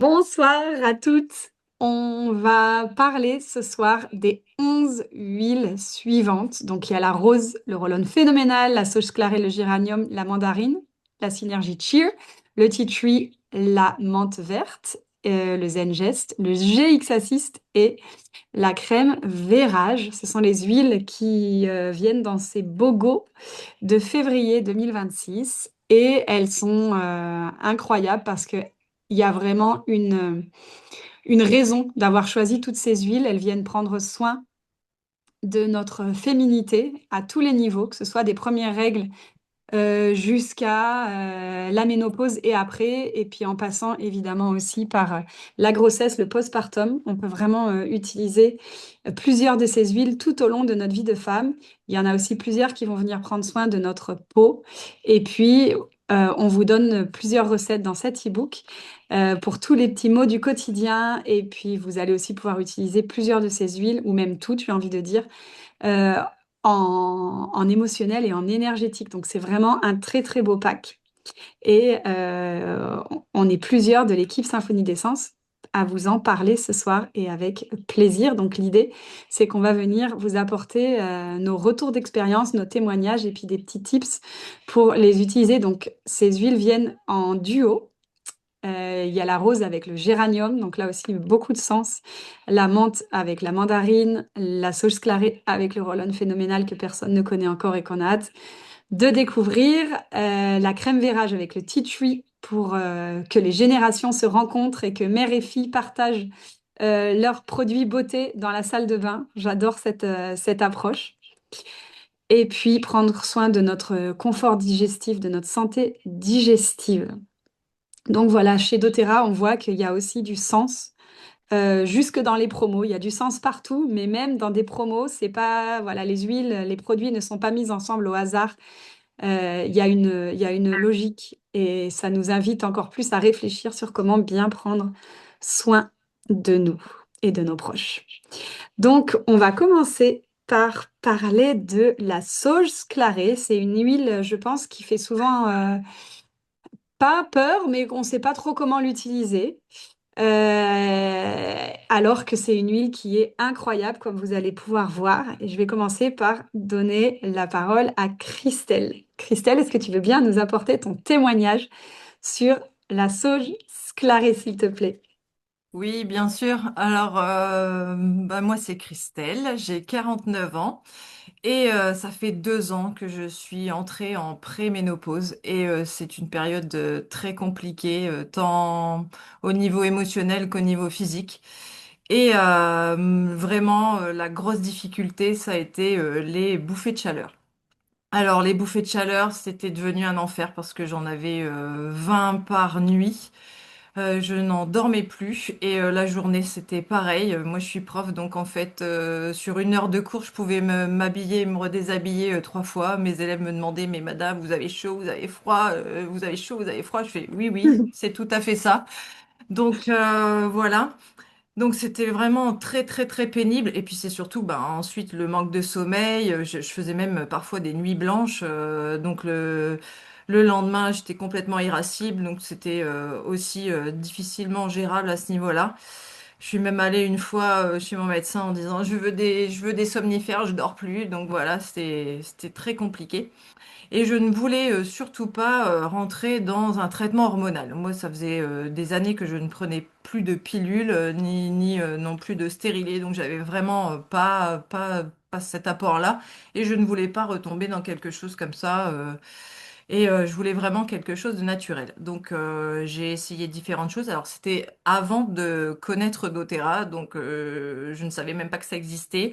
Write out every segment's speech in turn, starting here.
Bonsoir à toutes. On va parler ce soir des 11 huiles suivantes. Donc, il y a la rose, le roll-on phénoménal, la sauge clarée, le géranium, la mandarine, la synergie cheer, le tea tree, la menthe verte, le zengest, le GX assist et la crème vérage. Ce sont les huiles qui viennent dans ces bogos de février 2026 et elles sont incroyables parce que il y a vraiment une raison d'avoir choisi toutes ces huiles. Elles viennent prendre soin de notre féminité à tous les niveaux, que ce soit des premières règles jusqu'à la ménopause et après, et puis en passant évidemment aussi par la grossesse, le postpartum. On peut vraiment utiliser plusieurs de ces huiles tout au long de notre vie de femme. Il y en a aussi plusieurs qui vont venir prendre soin de notre peau. Et puis, on vous donne plusieurs recettes dans cet e-book pour tous les petits mots du quotidien. Et puis, vous allez aussi pouvoir utiliser plusieurs de ces huiles, ou même toutes, j'ai envie de dire, euh, en émotionnel et en énergétique. Donc, c'est vraiment un très, très beau pack. Et on est plusieurs de l'équipe Symphonie d'Essence à vous en parler ce soir et avec plaisir. Donc, l'idée, c'est qu'on va venir vous apporter nos retours d'expérience, nos témoignages et puis des petits tips pour les utiliser. Donc, ces huiles viennent en duo. Il y a la rose avec le géranium, donc là aussi beaucoup de sens. La menthe avec la mandarine, la sauge clarée avec le roll-on phénoménal que personne ne connaît encore et qu'on a hâte de découvrir. La crème vérage avec le tea tree pour que les générations se rencontrent et que mère et fille partagent leurs produits beauté dans la salle de bain. J'adore cette approche. Et puis prendre soin de notre confort digestif, de notre santé digestive. Donc voilà, chez doTERRA, on voit qu'il y a aussi du sens jusque dans les promos. Il y a du sens partout, mais même dans des promos, c'est pas, voilà, les huiles, les produits ne sont pas mis ensemble au hasard. Il y a une logique et ça nous invite encore plus à réfléchir sur comment bien prendre soin de nous et de nos proches. Donc, on va commencer par parler de la sauge clarée. C'est une huile, je pense, qui fait souvent pas peur, mais on ne sait pas trop comment l'utiliser. Alors que c'est une huile qui est incroyable, comme vous allez pouvoir voir. Et je vais commencer par donner la parole à Christelle. Christelle, est-ce que tu veux bien nous apporter ton témoignage sur la sauge sclarée, s'il te plaît? Oui, bien sûr. Alors, moi, c'est Christelle, j'ai 49 ans et ça fait 2 ans que je suis entrée en préménopause et c'est une période très compliquée, tant au niveau émotionnel qu'au niveau physique. Et vraiment, la grosse difficulté, ça a été les bouffées de chaleur. Alors, les bouffées de chaleur, c'était devenu un enfer parce que j'en avais 20 par nuit. Je n'en dormais plus et la journée c'était pareil. Moi je suis prof donc en fait sur une heure de cours je pouvais m'habiller, me redéshabiller 3 fois. Mes élèves me demandaient mais madame vous avez chaud, vous avez froid, vous avez chaud, vous avez froid. Je fais oui oui c'est tout à fait ça. Donc voilà. Donc c'était vraiment très très très pénible et puis c'est surtout ensuite le manque de sommeil. Je faisais même parfois des nuits blanches donc le lendemain j'étais complètement irascible donc c'était aussi difficilement gérable à ce niveau-là. Je suis même allée une fois chez mon médecin en disant je veux des somnifères, je dors plus donc voilà c'était très compliqué. Et je ne voulais surtout pas rentrer dans un traitement hormonal. Moi, ça faisait des années que je ne prenais plus de pilules, ni non plus de stérilés, donc j'avais vraiment pas cet apport-là. Et je ne voulais pas retomber dans quelque chose comme ça. Et je voulais vraiment quelque chose de naturel. Donc j'ai essayé différentes choses. Alors c'était avant de connaître doTERRA, donc je ne savais même pas que ça existait.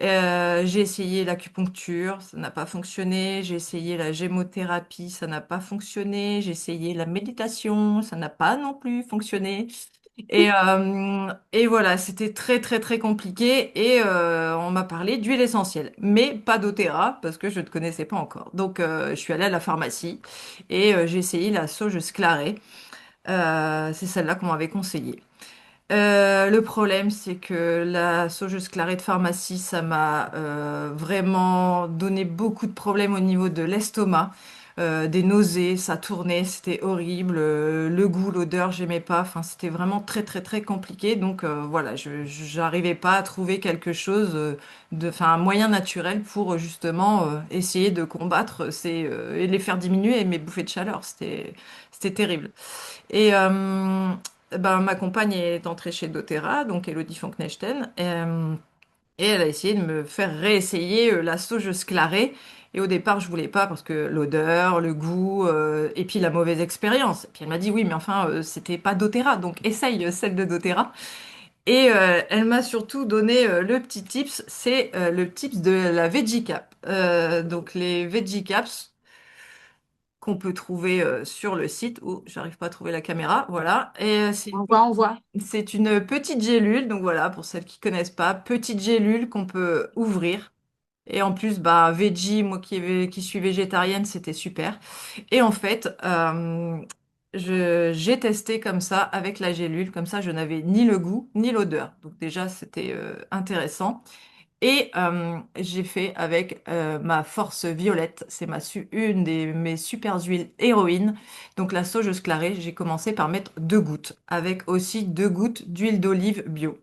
J'ai essayé l'acupuncture, ça n'a pas fonctionné. J'ai essayé la gémothérapie, ça n'a pas fonctionné. J'ai essayé la méditation, ça n'a pas non plus fonctionné. Et voilà, c'était très très très compliqué. Et on m'a parlé d'huile essentielle, mais pas d'Otera parce que je ne connaissais pas encore. Donc je suis allée à la pharmacie et j'ai essayé la sauge sclarée. C'est celle-là qu'on m'avait conseillée. Le problème, c'est que la saugeuse clarée de pharmacie, ça m'a vraiment donné beaucoup de problèmes au niveau de l'estomac. des nausées, ça tournait, c'était horrible. Le goût, l'odeur, j'aimais pas. Enfin, c'était vraiment très très très compliqué. Donc voilà, j'arrivais pas à trouver quelque chose enfin un moyen naturel pour justement essayer de combattre et les faire diminuer mes bouffées de chaleur. C'était terrible. Et ben ma compagne est entrée chez doTERRA, donc Elodie von Knechten. Et elle a essayé de me faire réessayer la sauge sclarée. Et au départ, je voulais pas parce que l'odeur, le goût, et puis la mauvaise expérience. Et puis elle m'a dit oui, mais enfin, c'était pas doTERRA, donc essaye celle de doTERRA. Et elle m'a surtout donné le petit tips, c'est le tips de la Veggie Cap. Donc les Veggie Caps qu'on peut trouver sur le site. Oh, j'arrive pas à trouver la caméra, voilà. Et On voit, on voit. c'est une petite gélule, donc voilà, pour celles qui connaissent pas, petite gélule qu'on peut ouvrir. Et en plus, bah, veggie, moi qui suis végétarienne, c'était super. Et en fait, j'ai testé comme ça avec la gélule, comme ça, je n'avais ni le goût ni l'odeur. Donc déjà, c'était intéressant. Et j'ai fait avec ma force violette, c'est une de mes super huiles héroïnes. Donc la sauge sclarée, j'ai commencé par mettre 2 gouttes, avec aussi 2 gouttes d'huile d'olive bio.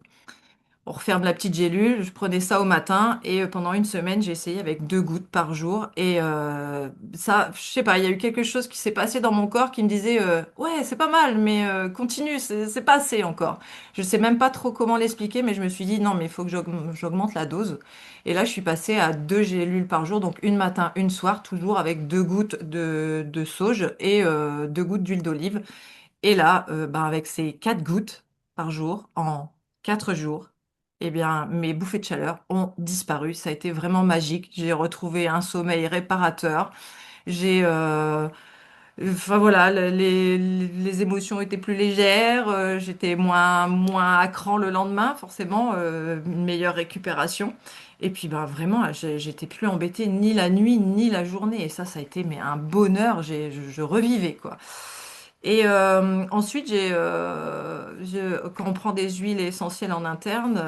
On referme la petite gélule, je prenais ça au matin et pendant une semaine, j'ai essayé avec 2 gouttes par jour. Et ça, je sais pas, il y a eu quelque chose qui s'est passé dans mon corps qui me disait ouais, c'est pas mal, mais continue, c'est pas assez encore. Je sais même pas trop comment l'expliquer, mais je me suis dit non, mais il faut que j'augmente la dose. Et là, je suis passée à 2 gélules par jour, donc une matin, une soir, toujours avec 2 gouttes de sauge et 2 gouttes d'huile d'olive. Et là, ben avec ces 4 gouttes par jour, en 4 jours, eh bien, mes bouffées de chaleur ont disparu. Ça a été vraiment magique. J'ai retrouvé un sommeil réparateur. J'ai, enfin voilà, les émotions étaient plus légères. J'étais moins à cran le lendemain, forcément, une meilleure récupération. Et puis, ben vraiment, j'étais plus embêtée ni la nuit ni la journée. Et ça a été mais un bonheur. Je revivais quoi. Et ensuite, quand on prend des huiles essentielles en interne,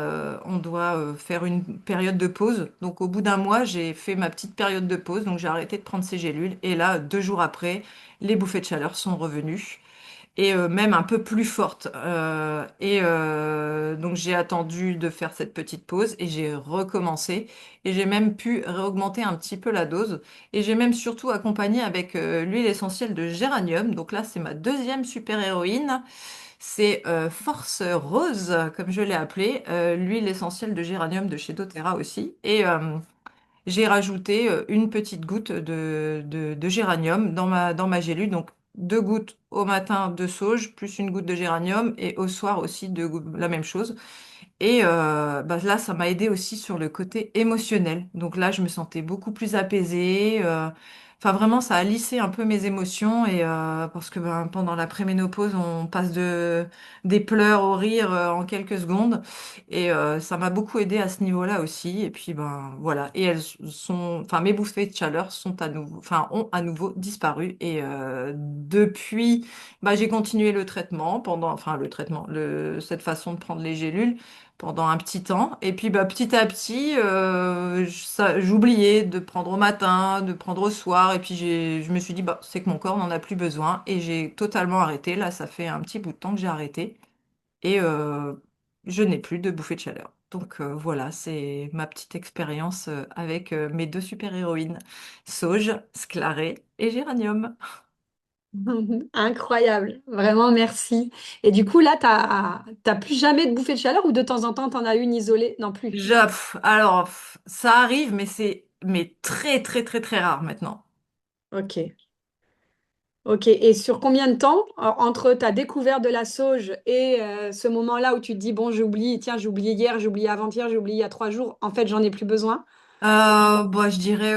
on doit faire une période de pause. Donc, au bout d'un mois, j'ai fait ma petite période de pause. Donc, j'ai arrêté de prendre ces gélules. Et là, 2 jours après, les bouffées de chaleur sont revenues et même un peu plus forte. Donc j'ai attendu de faire cette petite pause et j'ai recommencé et j'ai même pu réaugmenter un petit peu la dose et j'ai même surtout accompagné avec l'huile essentielle de géranium. Donc là c'est ma deuxième super-héroïne. C'est Force Rose, comme je l'ai appelée, l'huile essentielle de géranium de chez doTERRA aussi. Et j'ai rajouté une petite goutte de géranium dans ma gélule. Donc 2 gouttes au matin de sauge, plus une goutte de géranium, et au soir aussi la même chose. Et bah là, ça m'a aidé aussi sur le côté émotionnel. Donc là, je me sentais beaucoup plus apaisée. Enfin, vraiment, ça a lissé un peu mes émotions. Et parce que ben, pendant la préménopause, on passe des pleurs au rire en quelques secondes. Et ça m'a beaucoup aidé à ce niveau-là aussi. Et puis ben voilà. Et enfin, mes bouffées de chaleur sont à nouveau, enfin, ont à nouveau disparu. Et depuis, bah, j'ai continué le traitement enfin, le traitement, cette façon de prendre les gélules pendant un petit temps. Et puis bah, petit à petit, j'oubliais de prendre au matin, de prendre au soir. Et puis je me suis dit, bah, c'est que mon corps n'en a plus besoin. Et j'ai totalement arrêté. Là, ça fait un petit bout de temps que j'ai arrêté. Et je n'ai plus de bouffée de chaleur. Donc voilà, c'est ma petite expérience avec mes 2 super-héroïnes, Sauge, Sclaré et Géranium. Incroyable, vraiment merci. Et du coup, là, t'as plus jamais de bouffée de chaleur ou de temps en temps, t'en as une isolée? Non plus. Alors, ça arrive, mais c'est très très très très rare maintenant. Ok. Ok. Et sur combien de temps, entre ta découverte de la sauge et ce moment-là où tu te dis, bon, j'ai oublié, tiens, j'ai oublié hier, j'ai oublié avant-hier, j'ai oublié il y a 3 jours, en fait, j'en ai plus besoin. Bah, je dirais,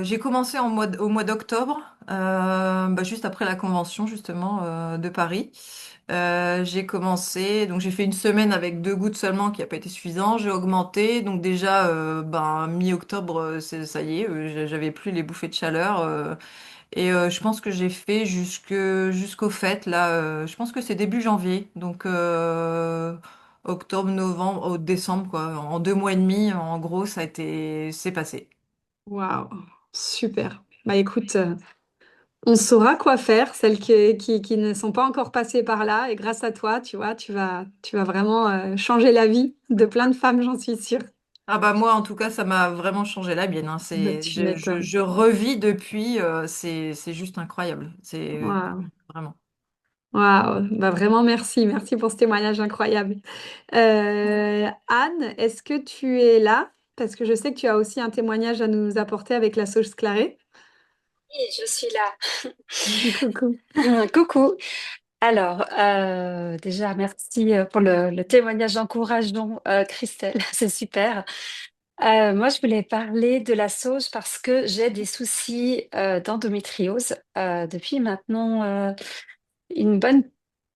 j'ai commencé au mois d'octobre, bah, juste après la convention justement de Paris. J'ai commencé, donc j'ai fait une semaine avec 2 gouttes seulement qui n'a pas été suffisant. J'ai augmenté, donc déjà, ben, mi-octobre, ça y est, j'avais plus les bouffées de chaleur. Et je pense que j'ai fait jusqu'au fait, là, je pense que c'est début janvier, donc octobre, novembre, décembre, quoi. En 2 mois et demi, en gros, c'est passé. Waouh, super. Bah écoute. On saura quoi faire, celles qui ne sont pas encore passées par là. Et grâce à toi, tu vois, tu vas vraiment changer la vie de plein de femmes, j'en suis sûre. Ah bah moi, en tout cas, ça m'a vraiment changé la mienne, hein. Bah, C'est, tu m'étonnes. je revis depuis, c'est juste incroyable. C'est Waouh. vraiment. Waouh. Bah, vraiment, merci. Merci pour ce témoignage incroyable. Anne, est-ce que tu es là? Parce que je sais que tu as aussi un témoignage à nous apporter avec la sauge Clarée. Oui, je suis là. Coucou. Coucou. Alors, déjà, merci pour le témoignage encourageant, Christelle. C'est super. Moi, je voulais parler de la sauge parce que j'ai des soucis d'endométriose depuis maintenant une bonne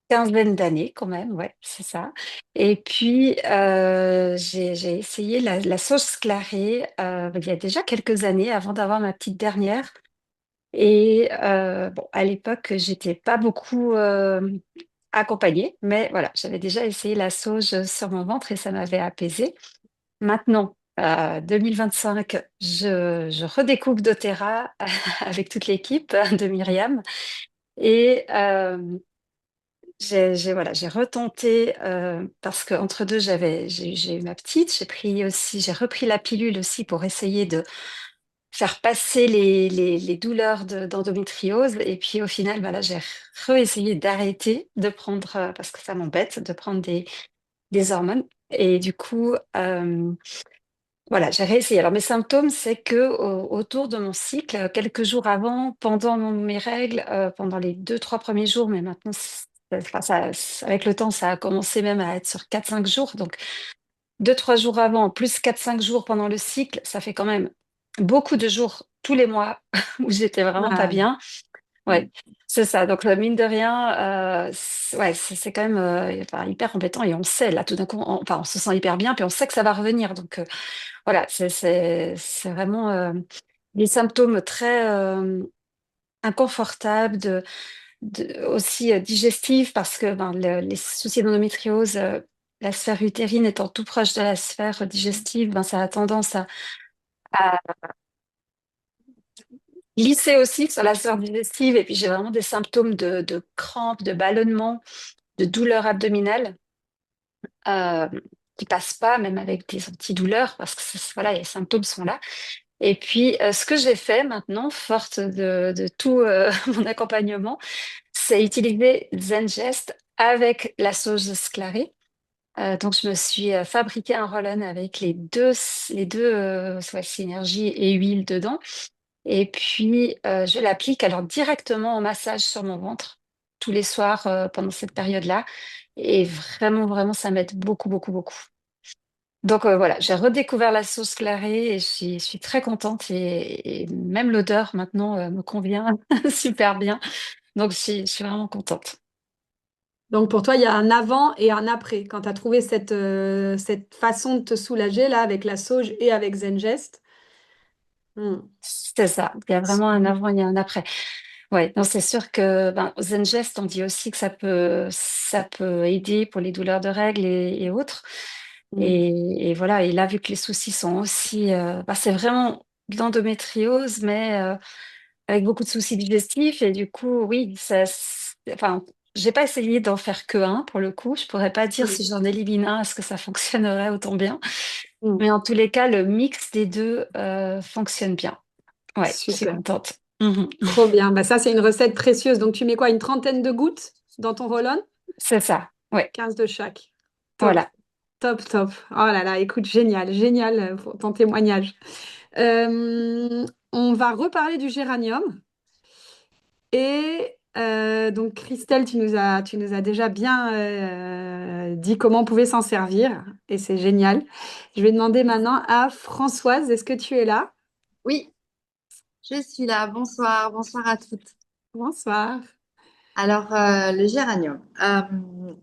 quinzaine d'années quand même. Ouais, c'est ça. Et puis, j'ai essayé la sauge sclarée il y a déjà quelques années avant d'avoir ma petite dernière. Et bon, à l'époque, j'étais pas beaucoup accompagnée, mais voilà, j'avais déjà essayé la sauge sur mon ventre et ça m'avait apaisée. Maintenant, 2025, je redécouvre doTERRA avec toute l'équipe de Myriam et voilà, j'ai retenté parce qu'entre deux, j'ai eu ma petite, j'ai repris la pilule aussi pour essayer de faire passer les douleurs d'endométriose. Et puis au final, voilà, j'ai réessayé d'arrêter de prendre, parce que ça m'embête, de prendre des hormones. Et du coup, voilà, j'ai réessayé. Alors mes symptômes, c'est que autour de mon cycle, quelques jours avant, pendant mes règles, pendant les 2, 3 premiers jours, mais maintenant, enfin, avec le temps, ça a commencé même à être sur 4, 5 jours. Donc 2, 3 jours avant, plus 4, 5 jours pendant le cycle, ça fait quand même beaucoup de jours tous les mois où j'étais vraiment pas Ah, bien. mm, Ouais, c'est ça. Donc, mine de rien, ouais, c'est quand même enfin, hyper embêtant et on sait, là, tout d'un coup, enfin, on se sent hyper bien, puis on sait que ça va revenir. Donc, voilà, c'est vraiment des symptômes très inconfortables, aussi digestifs, parce que ben, les soucis d'endométriose, la sphère utérine étant tout proche de la sphère digestive, ben, ça a tendance à glisser aussi sur la sphère digestive. Et puis, j'ai vraiment des symptômes de crampes, de ballonnement, de douleurs abdominales euh, qui passent pas, même avec des antidouleurs, parce que voilà, les symptômes sont là. Et puis, ce que j'ai fait maintenant, forte de tout mon accompagnement, c'est utiliser Zengest avec la sauge sclarée. Donc, je me suis fabriqué un roll-on avec les deux ouais, synergie et huile dedans. Et puis, je l'applique alors directement en massage sur mon ventre tous les soirs pendant cette période-là. Et vraiment, vraiment, ça m'aide beaucoup, beaucoup, beaucoup. Donc voilà, j'ai redécouvert la sauce clarée et je suis très contente et même l'odeur maintenant me convient super bien. Donc je suis vraiment contente. donc pour toi, il y a un avant et un après. Quand tu as trouvé cette façon de te soulager là avec la sauge et avec Zengest. Hmm. C'est ça, il y a vraiment un avant et un après. Ouais, non, c'est sûr que ben, Zengest, on dit aussi que ça peut aider pour les douleurs de règles et autres. Hmm. Et voilà, et là, vu que les soucis sont aussi, ben, c'est vraiment de l'endométriose, mais avec beaucoup de soucis digestifs. Et du coup, oui, enfin, j'ai pas essayé d'en faire que un pour le coup. Je pourrais pas dire si Hmm. j'en élimine un, est-ce que ça fonctionnerait autant bien. Hmm. Mais en tous les cas, le mix des deux fonctionne bien. Ouais, je suis Super. contente. Mhm. Trop bien. Bah, ça, c'est une recette précieuse. Donc tu mets quoi? Une trentaine de gouttes dans ton roll-on? C'est ça. Ouais, 15 de chaque. Top, voilà. top, top. Oh là là, écoute, génial, génial pour ton témoignage. On va reparler du géranium. Et donc, Christelle, tu nous as déjà bien dit comment on pouvait s'en servir. Et c'est génial. Je vais demander maintenant à Françoise, est-ce que tu es là? Oui, je suis là. Bonsoir, bonsoir à toutes. Bonsoir. Alors, le géranium,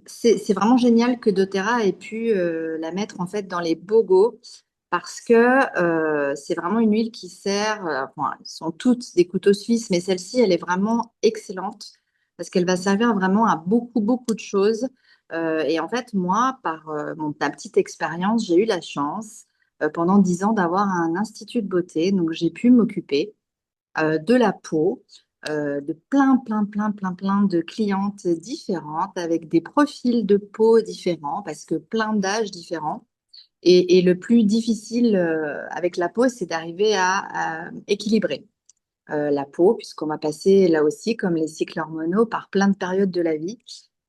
c'est vraiment génial que doTERRA ait pu la mettre en fait dans les bobos parce que c'est vraiment une huile qui sert, bon, elles sont toutes des couteaux suisses, mais celle-ci, elle est vraiment excellente parce qu'elle va servir vraiment à beaucoup, beaucoup de choses. Et en fait, moi, par ma petite expérience, j'ai eu la chance pendant 10 ans d'avoir un institut de beauté, donc j'ai pu m'occuper de la peau. de plein de clientes différentes avec des profils de peau différents parce que plein d'âges différents. Et le plus difficile avec la peau, c'est d'arriver à équilibrer la peau, puisqu'on va passer là aussi, comme les cycles hormonaux, par plein de périodes de la vie.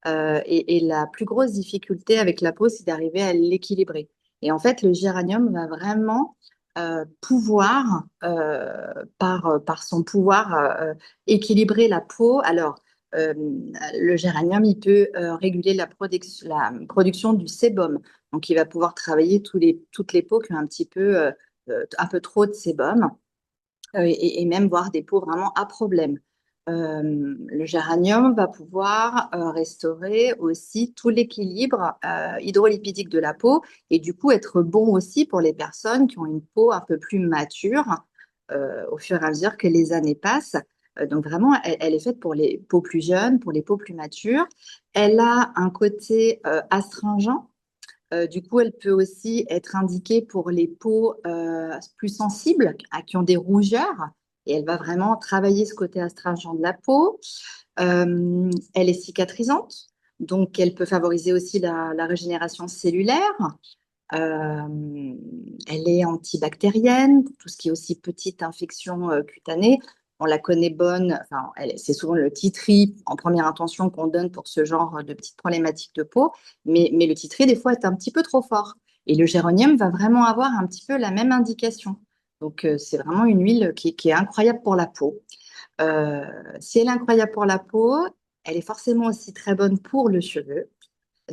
Et la plus grosse difficulté avec la peau, c'est d'arriver à l'équilibrer. Et en fait, le géranium va vraiment pouvoir, par son pouvoir, équilibrer la peau. Alors, le géranium, il peut réguler la production du sébum. Donc, il va pouvoir travailler toutes les peaux qui ont un peu trop de sébum et même voir des peaux vraiment à problème. Le géranium va pouvoir restaurer aussi tout l'équilibre hydrolipidique de la peau et du coup être bon aussi pour les personnes qui ont une peau un peu plus mature au fur et à mesure que les années passent. Donc vraiment, elle est faite pour les peaux plus jeunes, pour les peaux plus matures. Elle a un côté astringent. Du coup, elle peut aussi être indiquée pour les peaux plus sensibles, qui ont des rougeurs, et elle va vraiment travailler ce côté astringent de la peau. Elle est cicatrisante, donc elle peut favoriser aussi la régénération cellulaire. Elle est antibactérienne, pour tout ce qui est aussi petite infection cutanée. On la connaît bonne, enfin, c'est souvent le titri en première intention qu'on donne pour ce genre de petites problématiques de peau, mais le titri, des fois, est un petit peu trop fort. Et le géranium va vraiment avoir un petit peu la même indication. Donc, c'est vraiment une huile qui est incroyable pour la peau. Euh, Si elle est incroyable pour la peau, elle est forcément aussi très bonne pour le cheveu.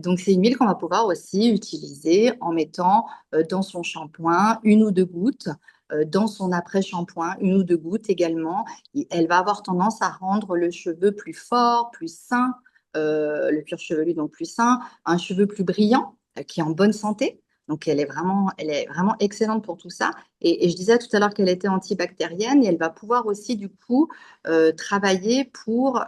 Donc, c'est une huile qu'on va pouvoir aussi utiliser en mettant dans son shampoing une ou deux gouttes, dans son après-shampoing une ou deux gouttes également. Et elle va avoir tendance à rendre le cheveu plus fort, plus sain, le cuir chevelu donc plus sain, un cheveu plus brillant, qui est en bonne santé. Donc, elle est vraiment excellente pour tout ça. Et je disais tout à l'heure qu'elle était antibactérienne et elle va pouvoir aussi, du coup, travailler pour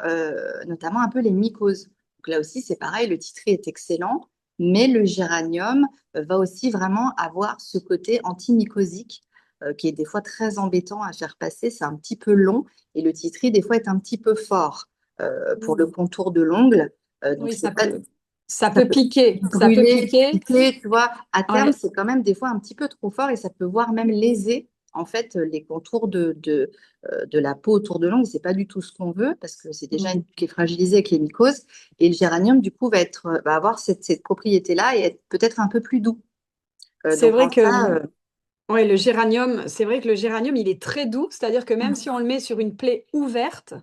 notamment un peu les mycoses. Donc là aussi, c'est pareil, le titri est excellent, mais le géranium va aussi vraiment avoir ce côté antimycosique qui est des fois très embêtant à faire passer. C'est un petit peu long et le titri, des fois, est un petit peu fort pour le Oui, contour de l'ongle. Donc, oui, c'est pas, ça ça peut peut piquer, ça peut brûler, piquer. piquer, tu vois. À terme, Ouais. c'est quand même des fois un petit peu trop fort et ça peut voire même léser en fait les contours de la peau autour de l'ongle. C'est pas du tout ce qu'on veut parce que c'est déjà une Mm. peau qui est fragilisée avec les mycoses. Et le géranium, du coup, va avoir cette propriété-là et être peut-être un peu plus doux. C'est Donc vrai en ça, que ouais, le géranium, c'est vrai que le géranium, il est très doux, c'est-à-dire que même si on le met sur une plaie ouverte,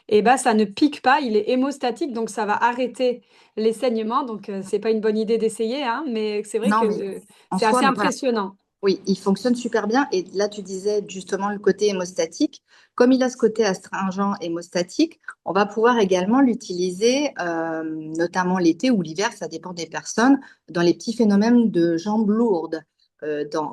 eh ben, ça ne pique pas, il est hémostatique, donc ça va arrêter les saignements. Donc, c'est pas une bonne idée d'essayer, hein, mais c'est vrai non, que mais en c'est soi, assez donc voilà. impressionnant. Oui, il fonctionne super bien. Et là, tu disais justement le côté hémostatique. Comme il a ce côté astringent hémostatique, on va pouvoir également l'utiliser, notamment l'été ou l'hiver, ça dépend des personnes, dans les petits phénomènes de jambes lourdes.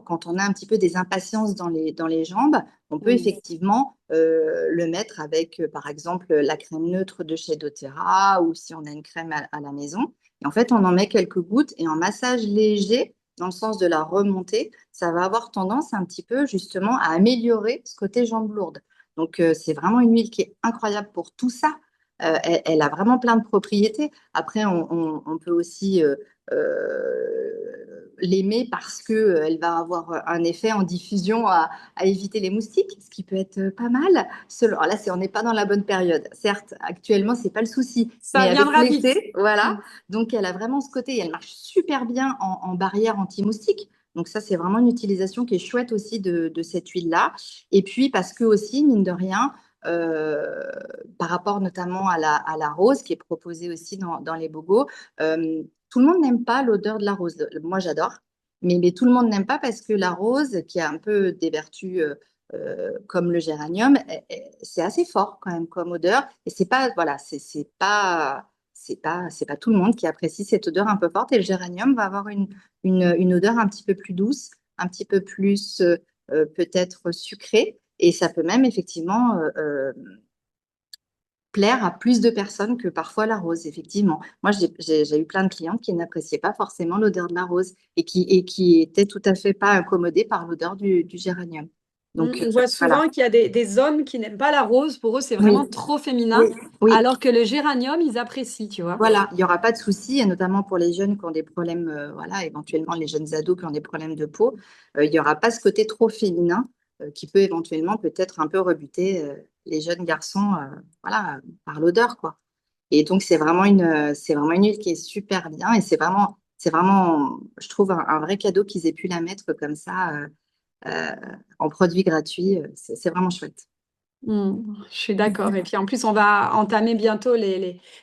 Quand on a un petit peu des impatiences dans les jambes, on peut Oui. effectivement le mettre avec, par exemple, la crème neutre de chez doTERRA ou si on a une crème à la maison. Et en fait, on en met quelques gouttes et en massage léger, dans le sens de la remontée, ça va avoir tendance un petit peu justement à améliorer ce côté jambes lourdes. Donc, c'est vraiment une huile qui est incroyable pour tout ça. Elle a vraiment plein de propriétés. Après, on peut aussi l'aimer parce qu'elle va avoir un effet en diffusion à éviter les moustiques, ce qui peut être pas mal. Alors là, on n'est pas dans la bonne période. Certes, actuellement, c'est pas le souci, Ça mais avec viendra vite. l'été, voilà. Mm. Donc, elle a vraiment ce côté, et elle marche super bien en barrière anti-moustique. Donc ça, c'est vraiment une utilisation qui est chouette aussi de cette huile-là. Et puis parce que aussi, mine de rien, euh, par rapport notamment à la rose qui est proposée aussi dans les bogos, tout le monde n'aime pas l'odeur de la rose. Moi, j'adore, mais tout le monde n'aime pas parce que la rose, qui a un peu des vertus comme le géranium, c'est assez fort quand même comme odeur. Et c'est pas, voilà, c'est pas tout le monde qui apprécie cette odeur un peu forte. Et le géranium va avoir une odeur un petit peu plus douce, un petit peu plus peut-être sucrée. Et ça peut même effectivement plaire à plus de personnes que parfois la rose, effectivement. Moi, j'ai eu plein de clientes qui n'appréciaient pas forcément l'odeur de la rose et qui étaient tout à fait pas incommodées par l'odeur du géranium. Donc, On voit voilà. souvent qu'il y a des hommes qui n'aiment pas la rose. Pour eux, c'est Oui, vraiment trop féminin, oui, oui. alors que le géranium, ils apprécient, tu vois. Voilà, il n'y aura pas de souci, et notamment pour les jeunes qui ont des problèmes, voilà, éventuellement les jeunes ados qui ont des problèmes de peau, il n'y aura pas ce côté trop féminin qui peut éventuellement peut-être un peu rebuter les jeunes garçons, voilà, par l'odeur, quoi. Et donc c'est vraiment une huile qui est super bien et c'est vraiment, je trouve un vrai cadeau qu'ils aient pu la mettre comme ça euh, en produit gratuit. C'est vraiment chouette. Je suis d'accord. Et puis en plus, on va entamer bientôt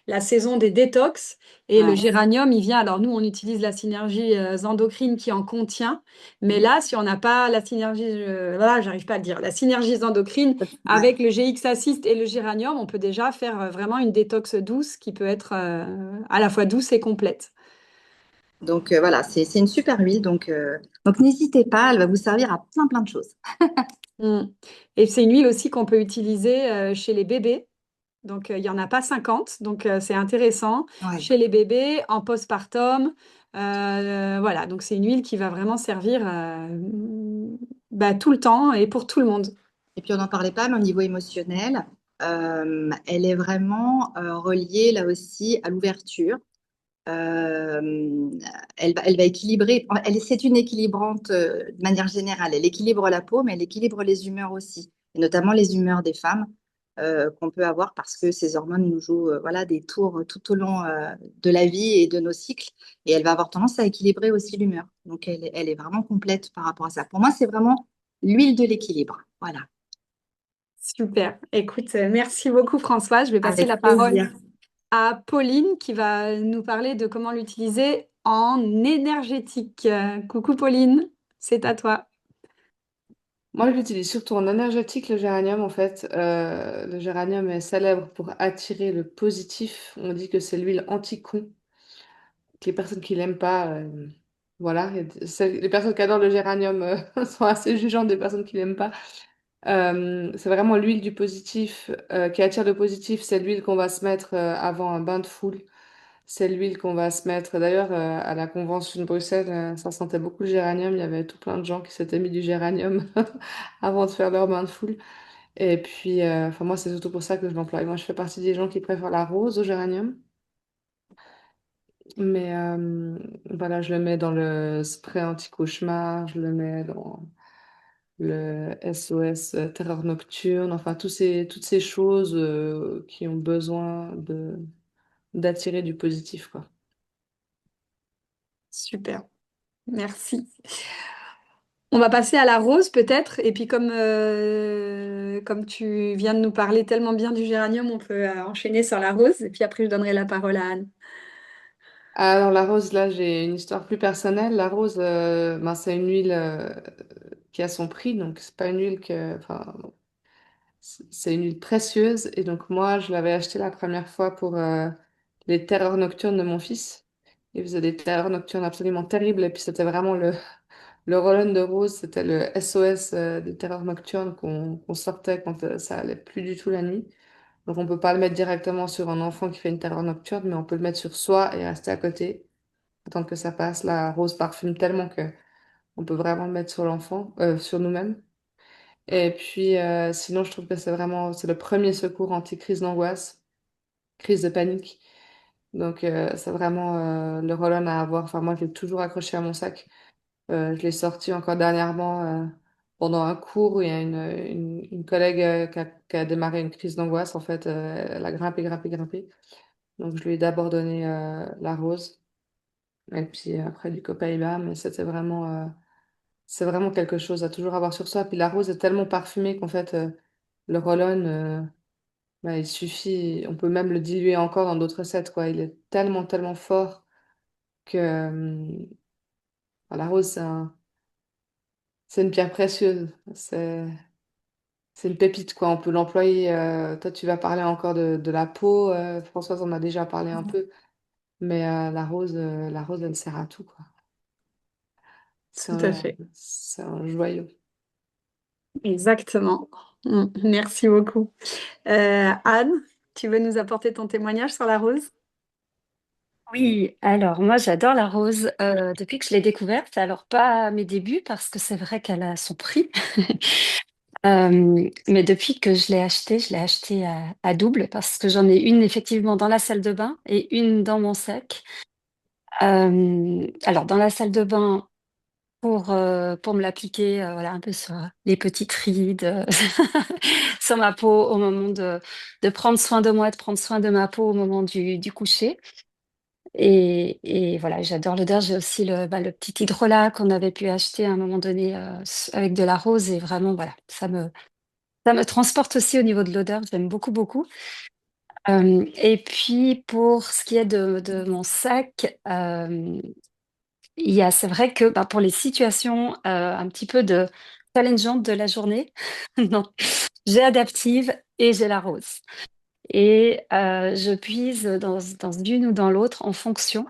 la saison des détox. Et le Ouais. géranium, il vient. Alors nous, on utilise la synergie endocrine qui en contient. Mais Mhm. là, si on n'a pas la synergie, voilà, j'arrive pas à le dire, la synergie endocrine Ouais. avec le GX Assist et le géranium, on peut déjà faire vraiment une détox douce qui peut être à la fois douce et complète. Donc voilà, c'est une super huile. Donc n'hésitez pas, elle va vous servir à plein plein de choses. Mm. Et c'est une huile aussi qu'on peut utiliser chez les bébés. Donc, il n'y en a pas 50, donc c'est intéressant. Ouais. Chez les bébés, en postpartum, voilà, donc c'est une huile qui va vraiment servir bah, tout le temps et pour tout le monde. Et puis on n'en parlait pas, mais au niveau émotionnel, elle est vraiment reliée là aussi à l'ouverture. Euh, elle va équilibrer. C'est une équilibrante de manière générale. Elle équilibre la peau, mais elle équilibre les humeurs aussi, et notamment les humeurs des femmes qu'on peut avoir parce que ces hormones nous jouent voilà, des tours tout au long de la vie et de nos cycles. Et elle va avoir tendance à équilibrer aussi l'humeur. Donc elle est vraiment complète par rapport à ça. Pour moi, c'est vraiment l'huile de l'équilibre. Voilà, Super. Écoute, merci beaucoup Françoise. Je vais passer avec la parole plaisir. à Pauline qui va nous parler de comment l'utiliser en énergétique. Coucou Pauline, c'est à toi. Moi, je l'utilise surtout en énergétique, le géranium, en fait. Le géranium est célèbre pour attirer le positif. On dit que c'est l'huile anti-con. Que les personnes qui l'aiment pas, voilà. Les personnes qui adorent le géranium sont assez jugeantes des personnes qui l'aiment pas. C'est vraiment l'huile du positif qui attire le positif. C'est l'huile qu'on va se mettre avant un bain de foule. C'est l'huile qu'on va se mettre. D'ailleurs, à la convention de Bruxelles, ça sentait beaucoup le géranium. Il y avait tout plein de gens qui s'étaient mis du géranium avant de faire leur bain de foule. Et puis, enfin, moi, c'est surtout pour ça que je l'emploie. Et moi, je fais partie des gens qui préfèrent la rose au géranium. Mais voilà, je le mets dans le spray anti-cauchemar, je le mets dans le SOS Terreur Nocturne, enfin, toutes ces choses qui ont besoin d'attirer du positif, quoi. Super, merci. On va passer à la rose peut-être. Et puis comme tu viens de nous parler tellement bien du géranium, on peut enchaîner sur la rose. Et puis après, je donnerai la parole à Anne. Alors, la rose, là, j'ai une histoire plus personnelle. La rose, ben, c'est une huile qui a son prix, donc c'est pas une huile que, enfin, c'est une huile précieuse. Et donc, moi, je l'avais achetée la première fois pour les terreurs nocturnes de mon fils. Il faisait des terreurs nocturnes absolument terribles. Et puis, c'était vraiment le roll de rose, c'était le SOS des terreurs nocturnes qu'on sortait quand ça allait plus du tout la nuit. Donc, on peut pas le mettre directement sur un enfant qui fait une terreur nocturne, mais on peut le mettre sur soi et rester à côté, attendre que ça passe. La rose parfume tellement que on peut vraiment le mettre sur l'enfant, sur nous-mêmes. Et puis, sinon, je trouve que c'est le premier secours anti-crise d'angoisse, crise de panique. Donc, c'est vraiment le roll-on à avoir. Enfin, moi, je l'ai toujours accroché à mon sac. Je l'ai sorti encore dernièrement pendant un cours où il y a une collègue qui a démarré une crise d'angoisse. En fait, elle a grimpé, grimpé, grimpé. Donc, je lui ai d'abord donné la rose. Et puis après, du copaïba. Mais c'est vraiment quelque chose à toujours avoir sur soi. Puis la rose est tellement parfumée qu'en fait, le roll-on, bah, il suffit, on peut même le diluer encore dans d'autres recettes, quoi. Il est tellement, tellement fort que la rose, c'est une pierre précieuse. C'est une pépite, quoi. On peut l'employer. Toi, tu vas parler encore de la peau. Françoise en a déjà parlé un peu. Mais la rose, elle sert à tout, quoi. Tout à fait. C'est un joyau. Exactement. Merci beaucoup. Anne, tu veux nous apporter ton témoignage sur la rose? Oui, alors moi j'adore la rose depuis que je l'ai découverte. Alors pas à mes débuts parce que c'est vrai qu'elle a son prix. Mais depuis que je l'ai acheté à double parce que j'en ai une effectivement dans la salle de bain et une dans mon sac. Alors, dans la salle de bain, pour me l'appliquer voilà, un peu sur les petites rides, sur ma peau au moment de prendre soin de moi, de prendre soin de ma peau au moment du coucher. Et voilà, j'adore l'odeur. J'ai aussi le petit hydrolat qu'on avait pu acheter à un moment donné avec de la rose. Et vraiment, voilà, ça me transporte aussi au niveau de l'odeur. J'aime beaucoup, beaucoup. Et puis, pour ce qui est de mon sac, c'est vrai que bah, pour les situations un petit peu de challengeantes de la journée, non, j'ai Adaptive et j'ai la rose. Et je puise dans l'une ou dans l'autre en fonction.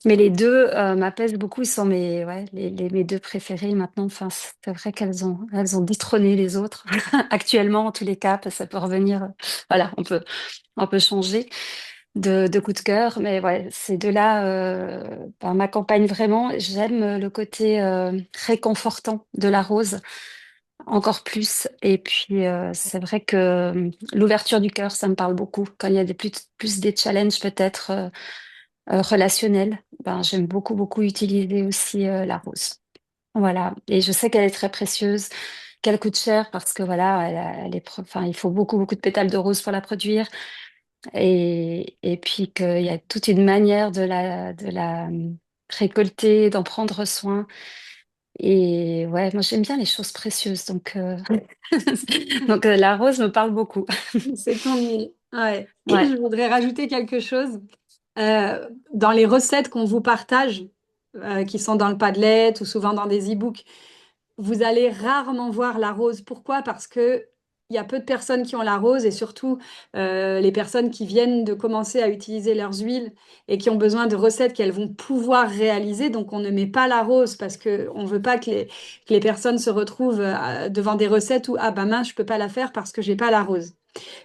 Mais les deux m'apaisent beaucoup. Ils sont mes deux préférés maintenant. Enfin, c'est vrai elles ont détrôné les autres actuellement, en tous les cas, parce que ça peut revenir. Voilà, on peut changer de coup de cœur. Mais ouais, ces deux-là m'accompagnent vraiment. J'aime le côté réconfortant de la rose encore plus. Et puis, c'est vrai que l'ouverture du cœur, ça me parle beaucoup. Quand il y a plus des challenges peut-être relationnels, ben, j'aime beaucoup, beaucoup utiliser aussi la rose. Voilà. Et je sais qu'elle est très précieuse, qu'elle coûte cher parce que voilà, enfin, il faut beaucoup, beaucoup de pétales de rose pour la produire. Et puis qu'il y a toute une manière de la récolter, d'en prendre soin. Et ouais, moi j'aime bien les choses précieuses, donc, donc la rose me parle beaucoup. C'est ton huile. Ouais. Ouais. Je voudrais rajouter quelque chose. Dans les recettes qu'on vous partage, qui sont dans le Padlet ou souvent dans des e-books, vous allez rarement voir la rose. Pourquoi? Parce que il y a peu de personnes qui ont la rose et surtout les personnes qui viennent de commencer à utiliser leurs huiles et qui ont besoin de recettes qu'elles vont pouvoir réaliser. Donc on ne met pas la rose parce qu'on ne veut pas que les personnes se retrouvent devant des recettes où ah bah mince, je peux pas la faire parce que j'ai pas la rose.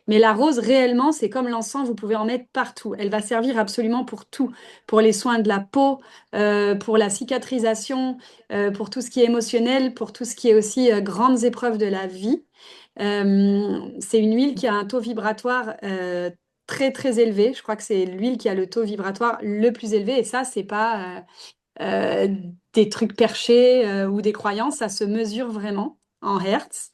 Mais la rose, réellement, c'est comme l'encens, vous pouvez en mettre partout. Elle va servir absolument pour tout, pour les soins de la peau, pour la cicatrisation, pour tout ce qui est émotionnel, pour tout ce qui est aussi grandes épreuves de la vie. C'est une huile qui a un taux vibratoire très très élevé. Je crois que c'est l'huile qui a le taux vibratoire le plus élevé. Et ça, c'est pas des trucs perchés ou des croyances, ça se mesure vraiment en hertz.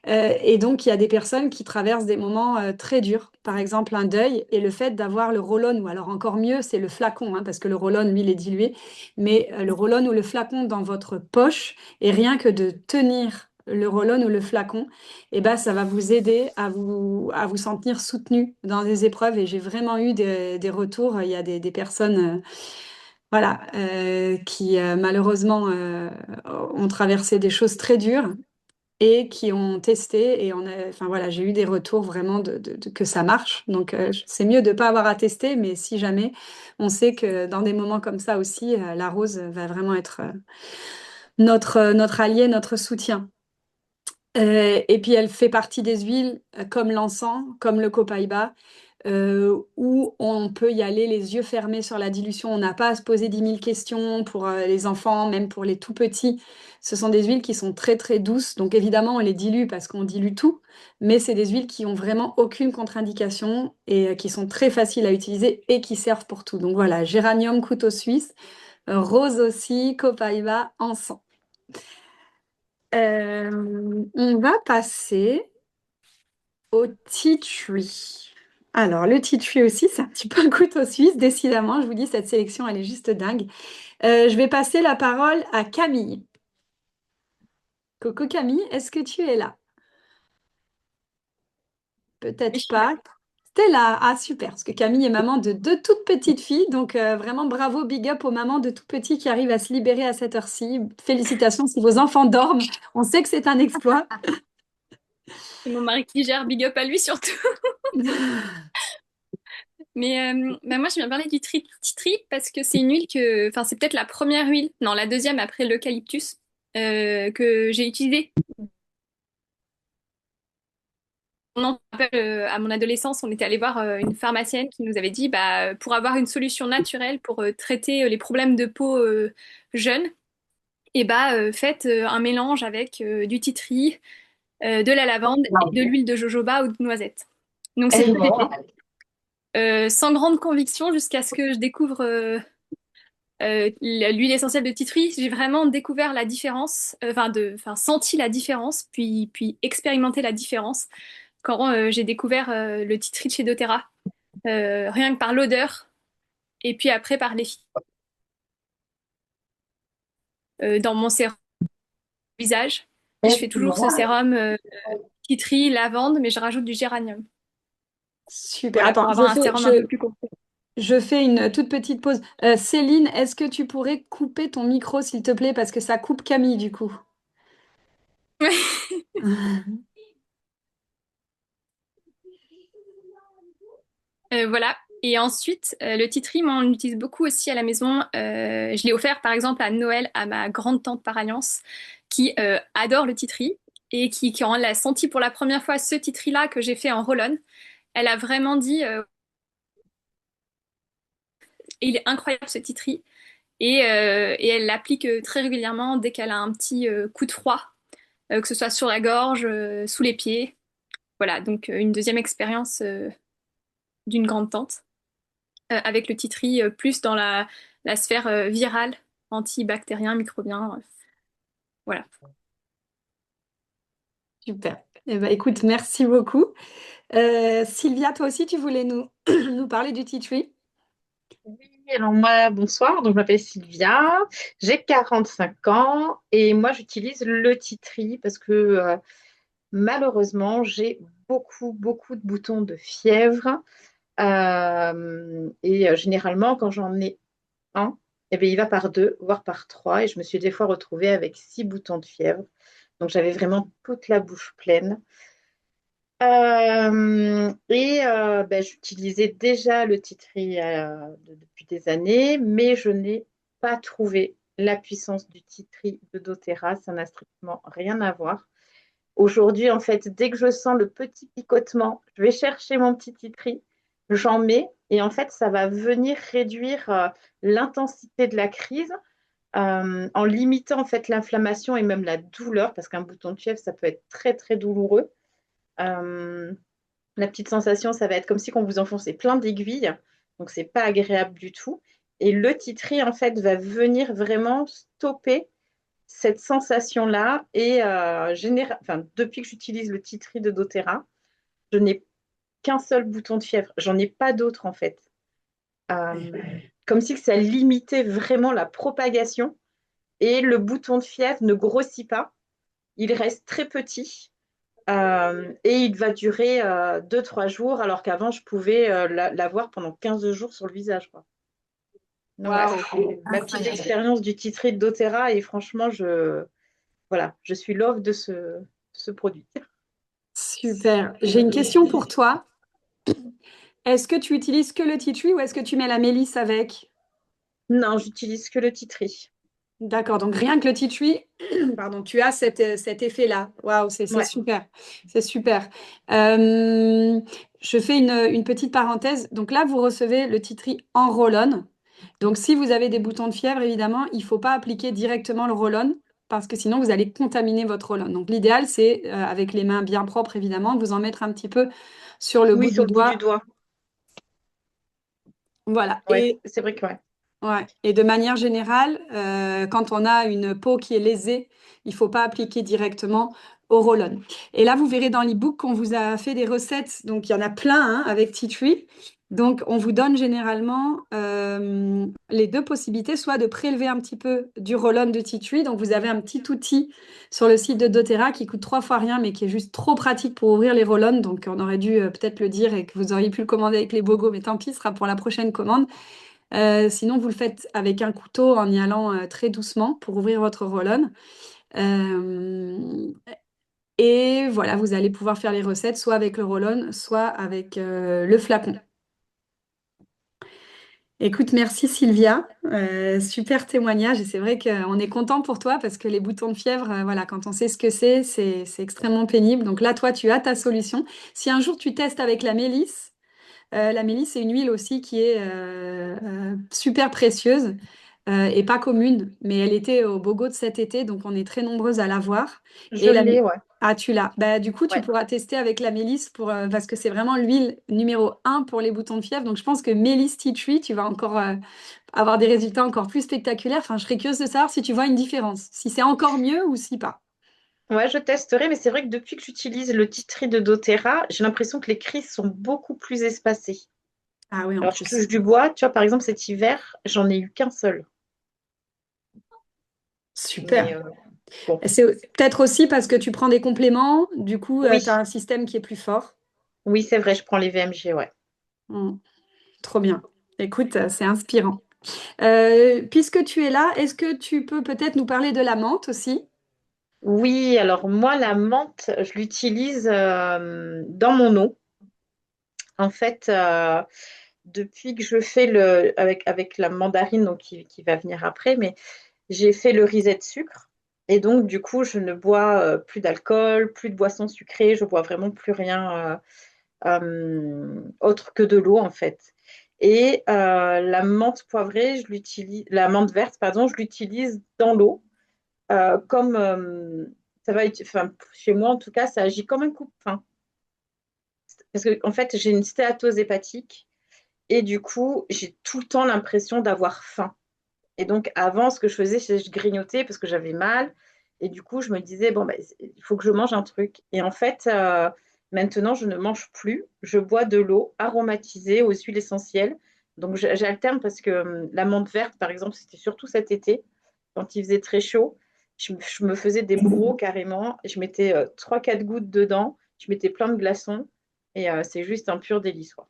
Et donc, il y a des personnes qui traversent des moments très durs, par exemple un deuil, et le fait d'avoir le roll-on, ou alors encore mieux, c'est le flacon, hein, parce que le roll-on, lui, il est dilué, mais le roll-on ou le flacon dans votre poche, et rien que de tenir le roll-on ou le flacon, eh ben, ça va vous aider à vous sentir soutenu dans des épreuves. Et j'ai vraiment eu des retours. Il y a des personnes voilà, qui malheureusement ont traversé des choses très dures et qui ont testé et enfin voilà, j'ai eu des retours vraiment que ça marche. Donc c'est mieux de ne pas avoir à tester, mais si jamais, on sait que dans des moments comme ça aussi, la rose va vraiment être notre allié, notre soutien. Et puis elle fait partie des huiles comme l'encens, comme le copaiba, où on peut y aller les yeux fermés sur la dilution. On n'a pas à se poser 10 000 questions pour les enfants, même pour les tout petits. Ce sont des huiles qui sont très très douces. Donc évidemment, on les dilue parce qu'on dilue tout, mais c'est des huiles qui ont vraiment aucune contre-indication et qui sont très faciles à utiliser et qui servent pour tout. Donc voilà, géranium, couteau suisse, rose aussi, copaiba, encens. On va passer au tea tree. Alors, le tea tree aussi, c'est un petit peu un couteau suisse, décidément. Je vous dis, cette sélection, elle est juste dingue. Je vais passer la parole à Camille. Coco Camille, est-ce que tu es là? Oui, Peut-être je suis là. pas. T'es là. Ah, super, parce que Camille est maman de deux toutes petites filles. Donc, vraiment bravo, big up aux mamans de tout petits qui arrivent à se libérer à cette heure-ci. Félicitations si vos enfants dorment. On sait que c'est un exploit. C'est mon mari qui gère, big up à lui surtout. Mais bah moi, je viens parler du tea tree parce que c'est une huile que, enfin, c'est peut-être la première huile, non, la deuxième après l'eucalyptus que j'ai utilisée. On en rappelle, à mon adolescence, on était allé voir une pharmacienne qui nous avait dit, bah, pour avoir une solution naturelle pour traiter les problèmes de peau jeunes, et bah, faites un mélange avec du tea tree, de la lavande et de l'huile de jojoba ou de noisette. Donc c'est tout fait, sans grande conviction jusqu'à ce que je découvre l'huile essentielle de tea tree. J'ai vraiment découvert la différence, enfin senti la différence, puis expérimenté la différence quand j'ai découvert le tea tree de chez doTERRA. Rien que par l'odeur et puis après par l'effet. Dans mon sérum visage, je fais toujours ce sérum tea tree, lavande, mais je rajoute du géranium. Super. Voilà, pour Attends, avoir un sérum un peu plus complet. je fais une toute petite pause. Céline, est-ce que tu pourrais couper ton micro, s'il te plaît, parce que ça coupe Camille, du coup. Voilà. Et ensuite, le tea tree, moi, on l'utilise beaucoup aussi à la maison. Je l'ai offert, par exemple, à Noël à ma grande-tante par alliance, qui adore le tea tree et quand elle a senti pour la première fois ce tea tree-là que j'ai fait en roll-on, elle a vraiment dit il est incroyable ce tea tree. Et elle l'applique très régulièrement dès qu'elle a un petit coup de froid, que ce soit sur la gorge, sous les pieds. Voilà, donc une deuxième expérience d'une grande-tante avec le tea tree plus dans la sphère virale, antibactérien, microbien. Voilà. Super. Eh ben, écoute, merci beaucoup. Sylvia, toi aussi, tu voulais nous, nous parler du tea tree? Oui, alors moi, bonsoir, donc je m'appelle Sylvia, j'ai 45 ans et moi j'utilise le Titri parce que malheureusement j'ai beaucoup de boutons de fièvre et généralement quand j'en ai un, eh bien, il va par deux, voire par trois et je me suis des fois retrouvée avec 6 boutons de fièvre. Donc j'avais vraiment toute la bouche pleine. J'utilisais déjà le Titri depuis des années, mais je n'ai pas trouvé la puissance du Titri de doTERRA. Ça n'a strictement rien à voir. Aujourd'hui, en fait, dès que je sens le petit picotement, je vais chercher mon petit Titri, j'en mets, et en fait, ça va venir réduire l'intensité de la crise en limitant en fait l'inflammation et même la douleur, parce qu'un bouton de fièvre, ça peut être très douloureux. Euh, la petite sensation, ça va être comme si on vous enfonçait plein d'aiguilles. Donc, c'est pas agréable du tout. Et le titri, en fait, va venir vraiment stopper cette sensation-là. Et depuis que j'utilise le titri de doTERRA, je n'ai qu'un seul bouton de fièvre. J'en ai pas d'autre, en fait. Euh, Comme si ça limitait vraiment la propagation. Et le bouton de fièvre ne grossit pas. Il reste très petit. Et il va durer 2-3 jours, alors qu'avant, je pouvais l'avoir pendant 15 jours sur le visage, quoi. Donc, voilà, Waouh, c'est ma petite expérience du titri de doTERRA. Et franchement, voilà, je suis love de ce produit. super. J'ai une question pour toi. Est-ce que tu utilises que le tea tree ou est-ce que tu mets la mélisse avec? Non, j'utilise que le titri. D'accord, donc rien que le tea tree, pardon, tu as cet effet-là. Waouh, c'est Ouais. super. C'est super. Je fais une petite parenthèse. Donc là, vous recevez le tea tree en roll-on. Donc si vous avez des boutons de fièvre, évidemment, il ne faut pas appliquer directement le roll-on parce que sinon, vous allez contaminer votre roll-on. Donc l'idéal, c'est, avec les mains bien propres, évidemment, de vous en mettre un petit peu sur le bout Oui, du sur le bout du doigt. doigt. Voilà. Ouais, c'est vrai que ouais. Ouais. Et de manière générale, quand on a une peau qui est lésée, il ne faut pas appliquer directement au roll-on. Et là, vous verrez dans l'e-book qu'on vous a fait des recettes. Donc, il y en a plein hein, avec Tea Tree. Donc, on vous donne généralement les deux possibilités, soit de prélever un petit peu du roll-on de Tea Tree. Donc, vous avez un petit outil sur le site de doTERRA qui coûte 3 fois rien, mais qui est juste trop pratique pour ouvrir les roll-on. Donc, on aurait dû peut-être le dire et que vous auriez pu le commander avec les bogos, mais tant pis, ce sera pour la prochaine commande. Sinon, vous le faites avec un couteau en y allant très doucement pour ouvrir votre roll-on. Euh, et voilà, vous allez pouvoir faire les recettes soit avec le roll-on, soit avec le flacon. Écoute, merci Sylvia. Super témoignage. Et c'est vrai qu'on est content pour toi parce que les boutons de fièvre, voilà, quand on sait ce que c'est extrêmement pénible. Donc là, toi, tu as ta solution. Si un jour tu testes avec la mélisse, c'est une huile aussi qui est super précieuse. et pas commune, mais elle était au BOGO de cet été, donc on est très nombreuses à l'avoir. Je Et la... l'ai, ouais. Ah, tu l'as. Bah, du coup, tu Ouais. pourras tester avec la mélisse parce que c'est vraiment l'huile numéro un pour les boutons de fièvre. Donc, je pense que Mélisse Tea Tree, tu vas encore avoir des résultats encore plus spectaculaires. Enfin, je serais curieuse de savoir si tu vois une différence, si c'est encore mieux ou si pas. Ouais, je testerai, mais c'est vrai que depuis que j'utilise le titri de doTERRA, j'ai l'impression que les crises sont beaucoup plus espacées. Ah oui, en Alors, je plus. touche du bois, tu vois, par exemple, cet hiver, j'en ai eu qu'un seul. Mais Super. bon, C'est peut-être aussi parce que tu prends des compléments, du coup, tu as oui, un système qui est plus fort. oui, c'est vrai, je prends les VMG, ouais. Mm. Trop bien. Écoute, c'est inspirant. Puisque tu es là, est-ce que tu peux peut-être nous parler de la menthe aussi? Oui, alors moi, la menthe, je l'utilise dans mon eau. En fait, depuis que je fais avec la mandarine, donc qui va venir après, mais j'ai fait le reset sucre. Et donc, du coup, je ne bois plus d'alcool, plus de boissons sucrées, je bois vraiment plus rien autre que de l'eau, en fait. Et la menthe poivrée, la menthe verte, pardon, je l'utilise dans l'eau. Comme ça va être, enfin, chez moi, en tout cas, ça agit comme un coupe-faim. Parce que, en fait, j'ai une stéatose hépatique et du coup, j'ai tout le temps l'impression d'avoir faim. Et donc, avant, ce que je faisais, c'est que je grignotais parce que j'avais mal. Et du coup, je me disais, bon, ben, il faut que je mange un truc. Et en fait, maintenant, je ne mange plus. Je bois de l'eau aromatisée aux huiles essentielles. Donc, j'alterne parce que la menthe verte, par exemple, c'était surtout cet été, quand il faisait très chaud. Je me faisais des bros carrément. Je mettais 3-4 gouttes dedans. Je mettais plein de glaçons. Et c'est juste un pur délice, quoi.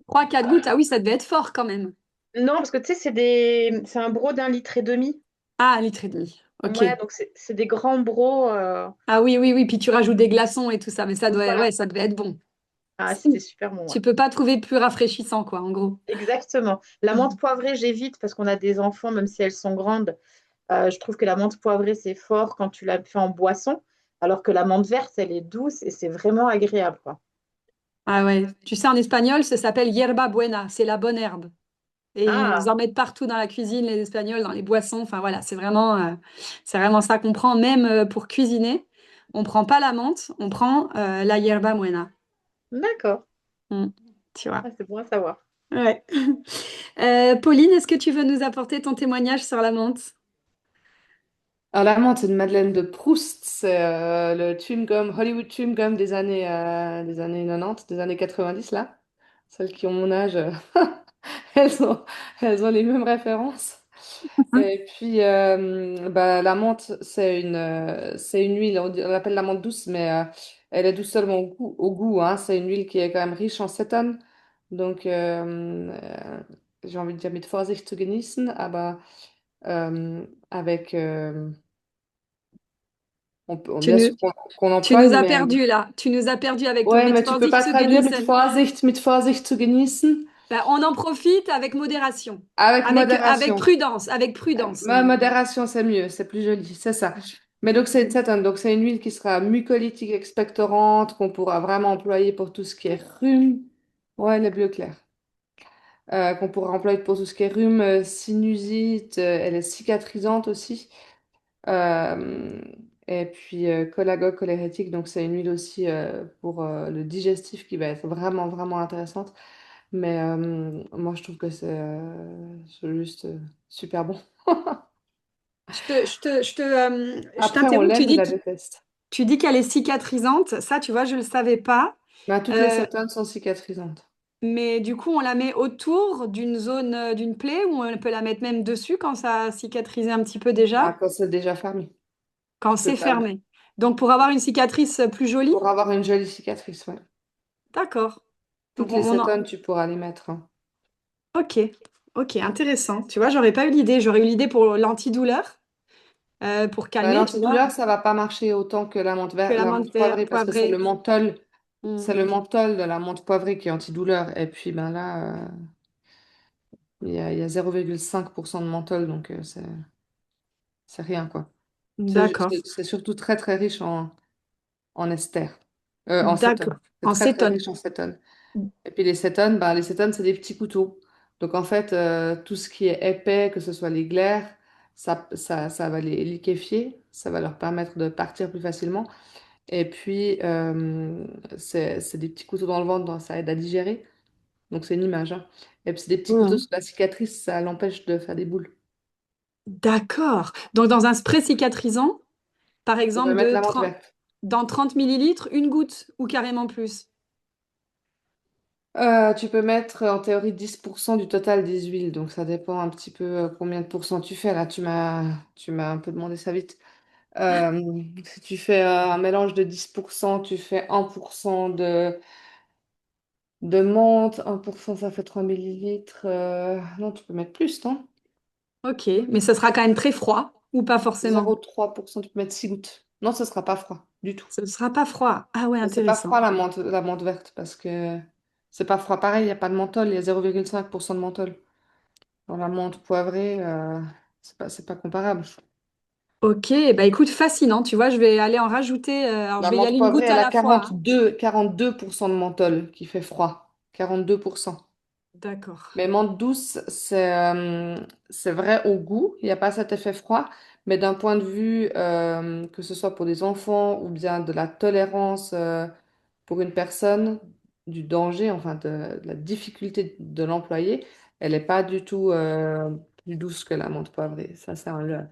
3-4 gouttes, ah oui, ça devait être fort quand même. Non, parce que tu sais, c'est un bro d'1,5 litre. Ah, un litre et demi. Ok. Ouais, donc c'est des grands bros. Ah oui, oui, oui, puis tu rajoutes des glaçons et tout ça, mais Voilà. ouais, ça devait être bon. Ah, c'était super bon, ouais. Tu peux pas trouver plus rafraîchissant, quoi, en gros. Exactement. La menthe poivrée, j'évite parce qu'on a des enfants, même si elles sont grandes. Je trouve que la menthe poivrée, c'est fort quand tu la fais en boisson, alors que la menthe verte, elle est douce et c'est vraiment agréable, quoi. Ah ouais. Tu sais, en espagnol, ça s'appelle hierba buena, c'est la bonne herbe. Et ils Ah, en mettent partout dans la cuisine, les Espagnols, dans les boissons. Enfin voilà, c'est vraiment ça qu'on prend, même pour cuisiner. On prend pas la menthe, on prend la hierba buena. d'accord. Mm, tu vois. Ah, c'est bon à savoir. Ouais. Pauline, est-ce que tu veux nous apporter ton témoignage sur la menthe? Alors, la menthe, c'est une Madeleine de Proust. C'est le chewing-gum, Hollywood chewing-gum des années 90, des années 90, là. Celles qui ont mon âge, elles ont, elles ont les mêmes références. Et puis, bah, la menthe, c'est une huile, on l'appelle la menthe douce, mais elle est douce seulement au goût, hein. C'est une huile qui est quand même riche en cétone. Donc, j'ai envie de dire mit Vorsicht zu genießen, aber avec, Tu bien nous, sûr qu'on tu emploie, nous as mais perdu là. Tu nous as perdu avec ton ouais, mais tu peux Vorsicht pas zu traduire genießen. Mit Vorsicht zu genießen, Ben, on en profite avec modération. avec Avec modération. prudence, avec prudence. Modération, c'est mieux, c'est plus joli, c'est ça. Mais donc, c'est une cétone, donc c'est une huile qui sera mucolytique expectorante, qu'on pourra vraiment employer pour tout ce qui est rhume. Ouais, elle est bleu clair. Qu'on pourra employer pour tout ce qui est rhume, sinusite, elle est cicatrisante aussi. Euh, et puis, cholagogue cholérétique, donc c'est une huile aussi pour le digestif qui va être vraiment, vraiment intéressante. Mais moi, je trouve que c'est juste super bon. Je Après, on t'interromps. l'aime ou la déteste. Tu dis qu'elle est cicatrisante. Ça, tu vois, je ne le savais pas. Ben, toutes les Euh, cétones sont cicatrisantes. mais du coup, on la met autour d'une zone, d'une plaie ou on peut la mettre même dessus quand ça a cicatrisé un petit peu Ah, déjà, quand c'est déjà fermé. quand Tu peux c'est pas... fermé. Donc, pour avoir une cicatrice plus jolie? Pour avoir une jolie cicatrice, ouais. D'accord. Donc, Toutes les cétones, tu pourras les mettre, hein. Ok, ok, intéressant. Tu vois, j'aurais pas eu l'idée. J'aurais eu l'idée pour l'antidouleur, pour Ben, calmer, tu vois, l'antidouleur, ça va pas marcher autant que que la la menthe menthe poivrée parce que poivrée. c'est Hmm. le menthol de la menthe poivrée qui est antidouleur. Et puis ben là, il y a 0,5% de menthol, donc c'est rien, quoi. D'accord, C'est surtout très très riche en ester, en cétone. d'accord. C'est En très très cétone. riche en cétone. Et puis les cétones, ben, les cétones, c'est des petits couteaux. Donc en fait, tout ce qui est épais, que ce soit les glaires, ça va les liquéfier, ça va leur permettre de partir plus facilement. Et puis, c'est des petits couteaux dans le ventre, donc ça aide à digérer. Donc c'est une image, hein. Et puis c'est des petits couteaux Mhm. sur la cicatrice, ça l'empêche de faire des boules. D'accord. Donc dans un spray cicatrisant, par On peut exemple, mettre la menthe verte. dans 30 millilitres, une goutte ou carrément plus. Tu peux mettre en théorie 10% du total des huiles, donc ça dépend un petit peu combien de pourcents tu fais. Là, tu m'as un peu demandé ça vite. Si tu fais un mélange de 10%, tu fais 1% de menthe, 1% ça fait 3 millilitres. Non, tu peux mettre plus, non? Ok, mais ce sera quand même très froid ou pas forcément. 0,3%, tu peux mettre 6 gouttes. Non, ce sera pas froid du tout. Ce ne sera pas froid. Ah ouais, Mais c'est pas intéressant. froid la menthe verte parce que c'est pas froid. Pareil, il n'y a pas de menthol, il y a 0,5% de menthol. Dans la menthe poivrée, c'est pas comparable. Ok, bah écoute, fascinant. Tu vois, je vais aller en rajouter. Alors, je La vais y menthe aller une poivrée, goutte à elle a la fois, hein. 42% de menthol qui fait froid. 42%. D'accord. Mais menthe douce, c'est vrai au goût, il n'y a pas cet effet froid, mais d'un point de vue, que ce soit pour des enfants ou bien de la tolérance pour une personne, du danger, enfin de la difficulté de l'employer, elle n'est pas du tout plus douce que la menthe poivrée. Ça, c'est un leurre.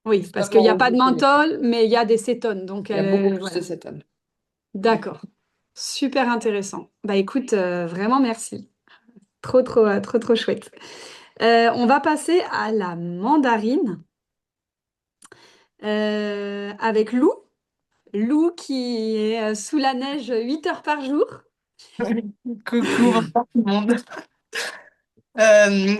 Oui, parce qu'il Seulement n'y a au pas de goût qu'il y a. menthol, mais il y a des cétones. Donc, Il y a beaucoup plus de voilà. cétone. D'accord. Super intéressant. Bah écoute, vraiment merci. Trop, trop, trop, trop chouette. On va passer à la mandarine avec Lou. Lou qui est sous la neige 8 heures par jour. Coucou, bonsoir tout le monde.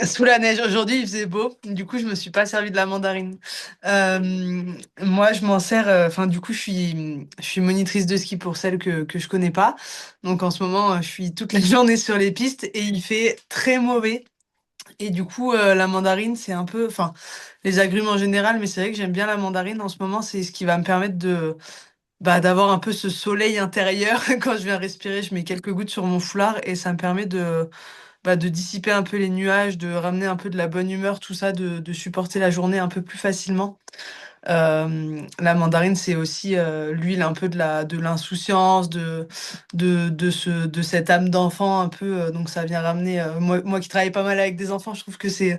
Sous la neige, aujourd'hui il faisait beau, du coup je me suis pas servi de la mandarine. Moi je m'en sers, enfin du coup je suis monitrice de ski pour celles que je connais pas. Donc en ce moment je suis toute la journée sur les pistes et il fait très mauvais. Et du coup la mandarine c'est un peu, enfin les agrumes en général, mais c'est vrai que j'aime bien la mandarine en ce moment, c'est ce qui va me permettre de d'avoir un peu ce soleil intérieur. Quand je viens respirer, je mets quelques gouttes sur mon foulard et ça me permet de dissiper un peu les nuages, de ramener un peu de la bonne humeur, tout ça, de supporter la journée un peu plus facilement. La mandarine, c'est aussi l'huile un peu de l'insouciance, de cette âme d'enfant un peu. Donc ça vient ramener. Moi qui travaille pas mal avec des enfants, je trouve que c'est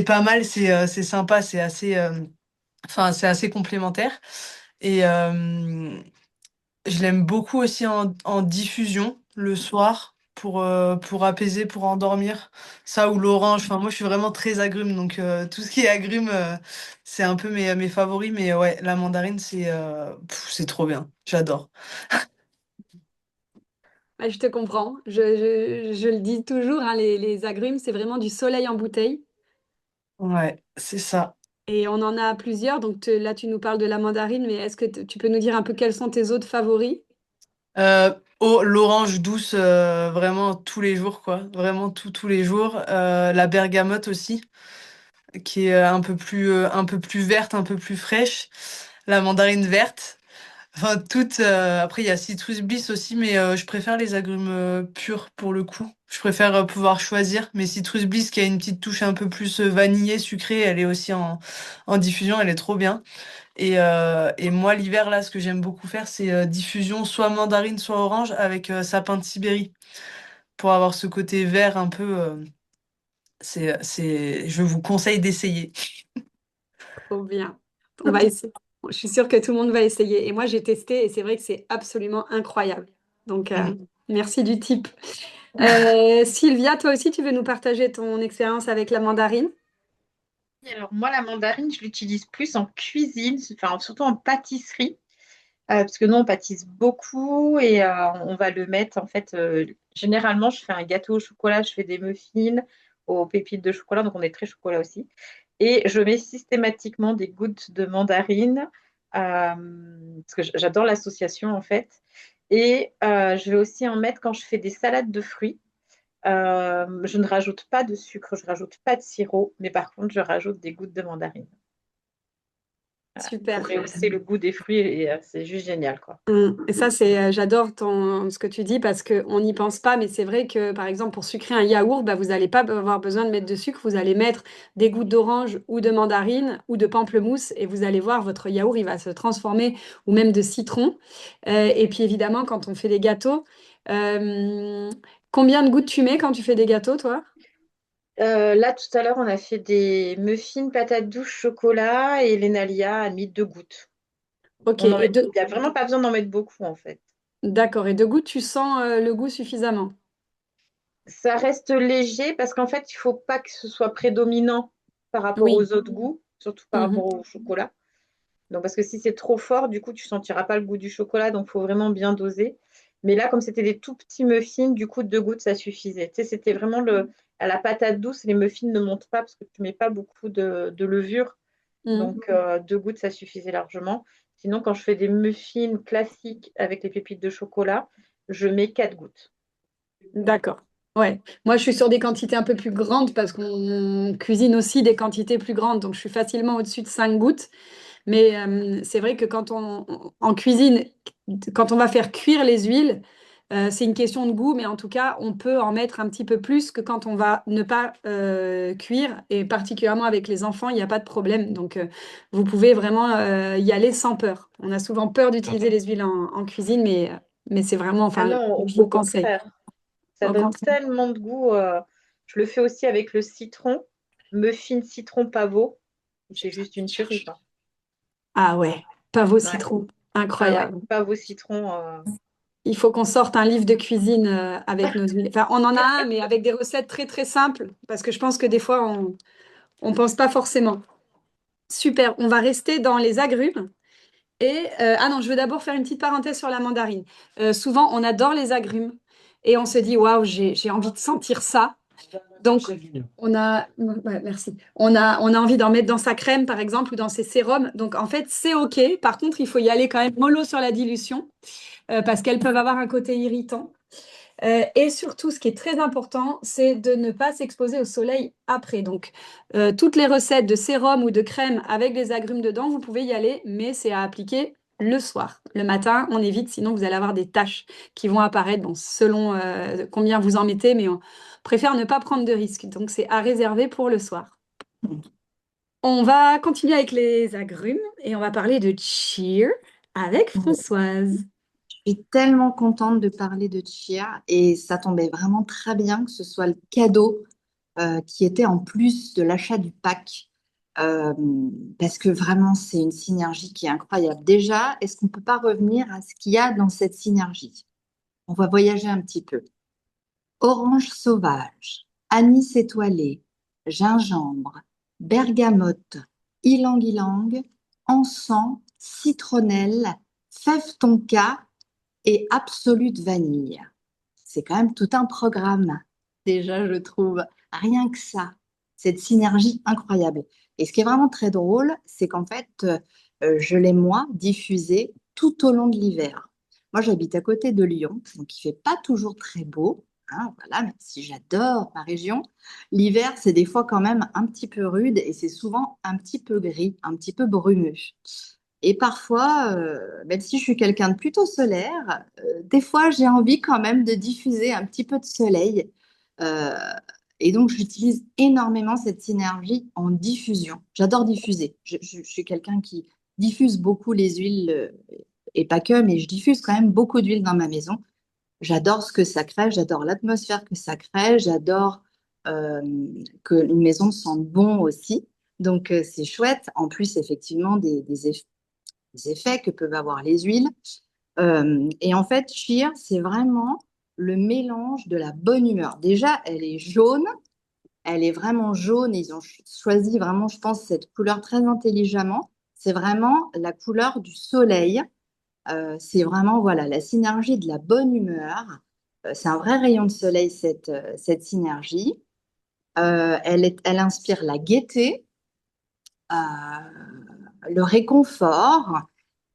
pas mal, c'est sympa, c'est assez complémentaire. Et je l'aime beaucoup aussi en diffusion le soir pour apaiser, pour endormir. Ça ou l'orange. Enfin, moi, je suis vraiment très agrume. Donc, tout ce qui est agrume, c'est un peu mes favoris. Mais ouais, la mandarine, c'est trop bien. J'adore. Ah, je te comprends. Je le dis toujours, hein, les agrumes, c'est vraiment du soleil en bouteille. Ouais, c'est ça. Et on en a plusieurs. Donc là, tu nous parles de la mandarine, mais est-ce que tu peux nous dire un peu quels sont tes autres favoris? Oh, l'orange douce, vraiment tous les jours, quoi. Vraiment tous les jours. La bergamote aussi, qui est un peu plus verte, un peu plus fraîche. La mandarine verte. Enfin, toutes. Après, il y a Citrus Bliss aussi, mais je préfère les agrumes purs pour le coup. Je préfère pouvoir choisir. Mais Citrus Bliss, qui a une petite touche un peu plus vanillée, sucrée, elle est aussi en diffusion, elle est trop bien. Et moi, l'hiver, là, ce que j'aime beaucoup faire, c'est diffusion soit mandarine, soit orange avec sapin de Sibérie. Pour avoir ce côté vert un peu. Je vous conseille d'essayer. Trop bien. On va essayer. Je suis sûre que tout le monde va essayer. Et moi, j'ai testé et c'est vrai que c'est absolument incroyable. Donc, Mhm. merci du tip. Sylvia, toi aussi, tu veux nous partager ton expérience avec la mandarine? Alors moi, la mandarine, je l'utilise plus en cuisine, enfin surtout en pâtisserie, parce que nous, on pâtisse beaucoup et on va le mettre, en fait, généralement, je fais un gâteau au chocolat, je fais des muffins aux pépites de chocolat, donc on est très chocolat aussi. Et je mets systématiquement des gouttes de mandarine, parce que j'adore l'association, en fait. Et je vais aussi en mettre quand je fais des salades de fruits. Je ne rajoute pas de sucre, je rajoute pas de sirop, mais par contre, je rajoute des gouttes de mandarine. Super. Pour rehausser le goût des fruits et c'est juste génial, quoi. Et ça, j'adore ce que tu dis parce qu'on n'y pense pas, mais c'est vrai que, par exemple, pour sucrer un yaourt, bah, vous n'allez pas avoir besoin de mettre de sucre, vous allez mettre des gouttes d'orange ou de mandarine ou de pamplemousse et vous allez voir, votre yaourt, il va se transformer ou même de citron. Et puis, évidemment, quand on fait des gâteaux, euh, combien de gouttes tu mets quand tu fais des gâteaux, toi? Là, tout à l'heure, on a fait des muffins patates douces chocolat et l'Enalia a mis 2 gouttes. Ok, Il n'y a vraiment pas besoin d'en mettre beaucoup, en fait. d'accord, et de gouttes, tu sens le goût suffisamment. Ça reste léger parce qu'en fait, il faut pas que ce soit prédominant par rapport Oui. aux autres goûts, surtout par Mhm. rapport au chocolat. Donc, parce que si c'est trop fort, du coup, tu sentiras pas le goût du chocolat, donc il faut vraiment bien doser. Mais là, comme c'était des tout petits muffins, du coup, 2 gouttes, ça suffisait. Tu sais, c'était vraiment à la patate douce, les muffins ne montent pas parce que tu mets pas beaucoup de levure. Mhm. Donc, 2 gouttes, ça suffisait largement. Sinon, quand je fais des muffins classiques avec les pépites de chocolat, je mets 4 gouttes. D'accord. Ouais. Moi, je suis sur des quantités un peu plus grandes parce qu'on cuisine aussi des quantités plus grandes. Donc, je suis facilement au-dessus de 5 gouttes. Mais c'est vrai que en cuisine, quand on va faire cuire les huiles, c'est une question de goût. Mais en tout cas, on peut en mettre un petit peu plus que quand on va ne pas cuire. Et particulièrement avec les enfants, il n'y a pas de problème. Donc, vous pouvez vraiment y aller sans peur. On a souvent peur d'utiliser les huiles en cuisine, mais c'est vraiment, Ah enfin, non, je vous au le conseille. contraire. Ça Au donne contraire. tellement de goût. Je le fais aussi avec le citron, muffin citron pavot. C'est juste une tuerie, quoi. Ah ouais, pavot Ouais. citron, Ah ouais, incroyable. pavot citron. Il faut qu'on sorte un livre de cuisine avec nos huiles. Enfin, on en a un, mais avec des recettes très très simples, parce que je pense que des fois, on pense pas forcément. Super, on va rester dans les agrumes. Ah non, je veux d'abord faire une petite parenthèse sur la mandarine. Souvent, on adore les agrumes et on se dit, waouh, j'ai envie de sentir ça. Donc, ouais, merci. On a envie d'en mettre dans sa crème, par exemple, ou dans ses sérums. Donc, en fait, c'est OK. Par contre, il faut y aller quand même mollo sur la dilution parce qu'elles peuvent avoir un côté irritant. Et surtout, ce qui est très important, c'est de ne pas s'exposer au soleil après. Donc, toutes les recettes de sérum ou de crème avec des agrumes dedans, vous pouvez y aller, mais c'est à appliquer le soir. Le matin, on évite, sinon vous allez avoir des taches qui vont apparaître, bon, selon combien vous en mettez, mais on préfère ne pas prendre de risques. Donc, c'est à réserver pour le soir. On va continuer avec les agrumes et on va parler de cheer avec Françoise. Je suis tellement contente de parler de chia et ça tombait vraiment très bien que ce soit le cadeau qui était en plus de l'achat du pack. Euh, Parce que vraiment, c'est une synergie qui est incroyable. Déjà, est-ce qu'on ne peut pas revenir à ce qu'il y a dans cette synergie? On va voyager un petit peu. Orange sauvage, anis étoilé, gingembre, bergamote, ylang-ylang, encens, citronnelle, fève tonka et absolute vanille. C'est quand même tout un programme, déjà, je trouve. Rien que ça, cette synergie incroyable. Et ce qui est vraiment très drôle, c'est qu'en fait, je l'ai, moi, diffusé tout au long de l'hiver. Moi, j'habite à côté de Lyon, donc il fait pas toujours très beau. Hein, voilà, même si j'adore ma région, l'hiver, c'est des fois quand même un petit peu rude et c'est souvent un petit peu gris, un petit peu brumeux. Et parfois, même si je suis quelqu'un de plutôt solaire, des fois j'ai envie quand même de diffuser un petit peu de soleil. Euh, et donc j'utilise énormément cette synergie en diffusion. J'adore diffuser. Je suis quelqu'un qui diffuse beaucoup les huiles, et pas que, mais je diffuse quand même beaucoup d'huile dans ma maison. J'adore ce que ça crée, j'adore l'atmosphère que ça crée, j'adore euh, que une maison sente bon aussi. Donc c'est chouette. En plus, effectivement, des effets que peuvent avoir les huiles. Et en fait, Cheer, c'est vraiment le mélange de la bonne humeur. Déjà, elle est jaune, elle est vraiment jaune. Ils ont choisi vraiment, je pense, cette couleur très intelligemment. C'est vraiment la couleur du soleil. C'est vraiment, voilà, la synergie de la bonne humeur. C'est un vrai rayon de soleil, cette synergie. Elle inspire la gaieté, le réconfort.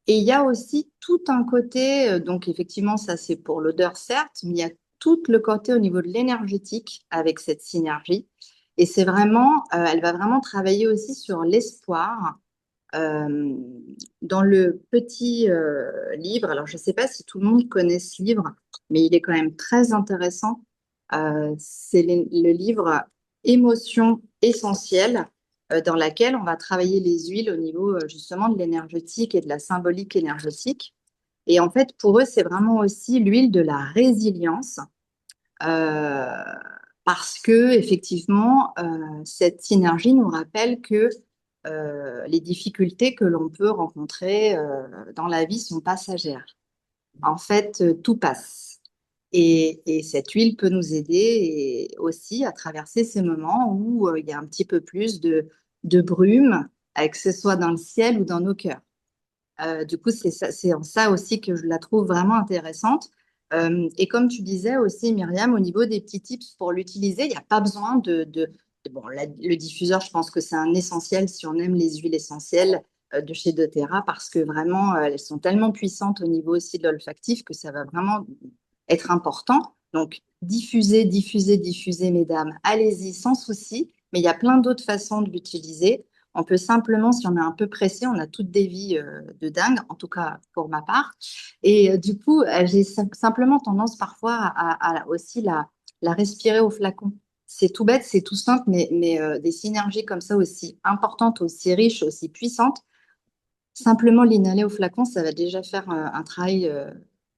Et il y a aussi tout un côté, donc effectivement, ça c'est pour l'odeur certes, mais il y a tout le côté au niveau de l'énergétique avec cette synergie. Et c'est vraiment, elle va vraiment travailler aussi sur l'espoir, Euh, dans le petit livre, alors je ne sais pas si tout le monde connaît ce livre, mais il est quand même très intéressant. C'est le livre Émotions essentielles, dans laquelle on va travailler les huiles au niveau justement de l'énergétique et de la symbolique énergétique. Et en fait, pour eux, c'est vraiment aussi l'huile de la résilience, euh, parce que effectivement, cette synergie nous rappelle que les difficultés que l'on peut rencontrer dans la vie sont passagères. En fait, tout passe. Et cette huile peut nous aider aussi à traverser ces moments où il y a un petit peu plus de brume, que ce soit dans le ciel ou dans nos cœurs. Du coup, c'est en ça aussi que je la trouve vraiment intéressante. Et comme tu disais aussi, Myriam, au niveau des petits tips pour l'utiliser, il n'y a pas besoin bon, le diffuseur, je pense que c'est un essentiel si on aime les huiles essentielles de chez doTERRA, parce que vraiment, elles sont tellement puissantes au niveau aussi de l'olfactif que ça va vraiment être important. Donc, diffusez, diffusez, diffusez, mesdames. Allez-y sans souci, mais il y a plein d'autres façons de l'utiliser. On peut simplement, si on est un peu pressé, on a toutes des vies de dingue, en tout cas pour ma part. Et du coup, j'ai simplement tendance parfois à aussi la respirer au flacon. C'est tout bête, c'est tout simple, mais des synergies comme ça aussi importantes, aussi riches, aussi puissantes, simplement l'inhaler au flacon, ça va déjà faire un travail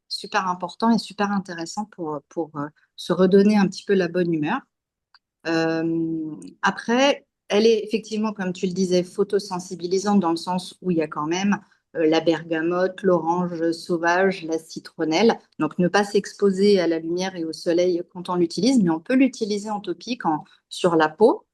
super important et super intéressant pour se redonner un petit peu la bonne humeur. Après, elle est effectivement, comme tu le disais, photosensibilisante dans le sens où il y a quand même la bergamote, l'orange sauvage, la citronnelle. Donc, ne pas s'exposer à la lumière et au soleil quand on l'utilise, mais on peut l'utiliser en topique sur la peau,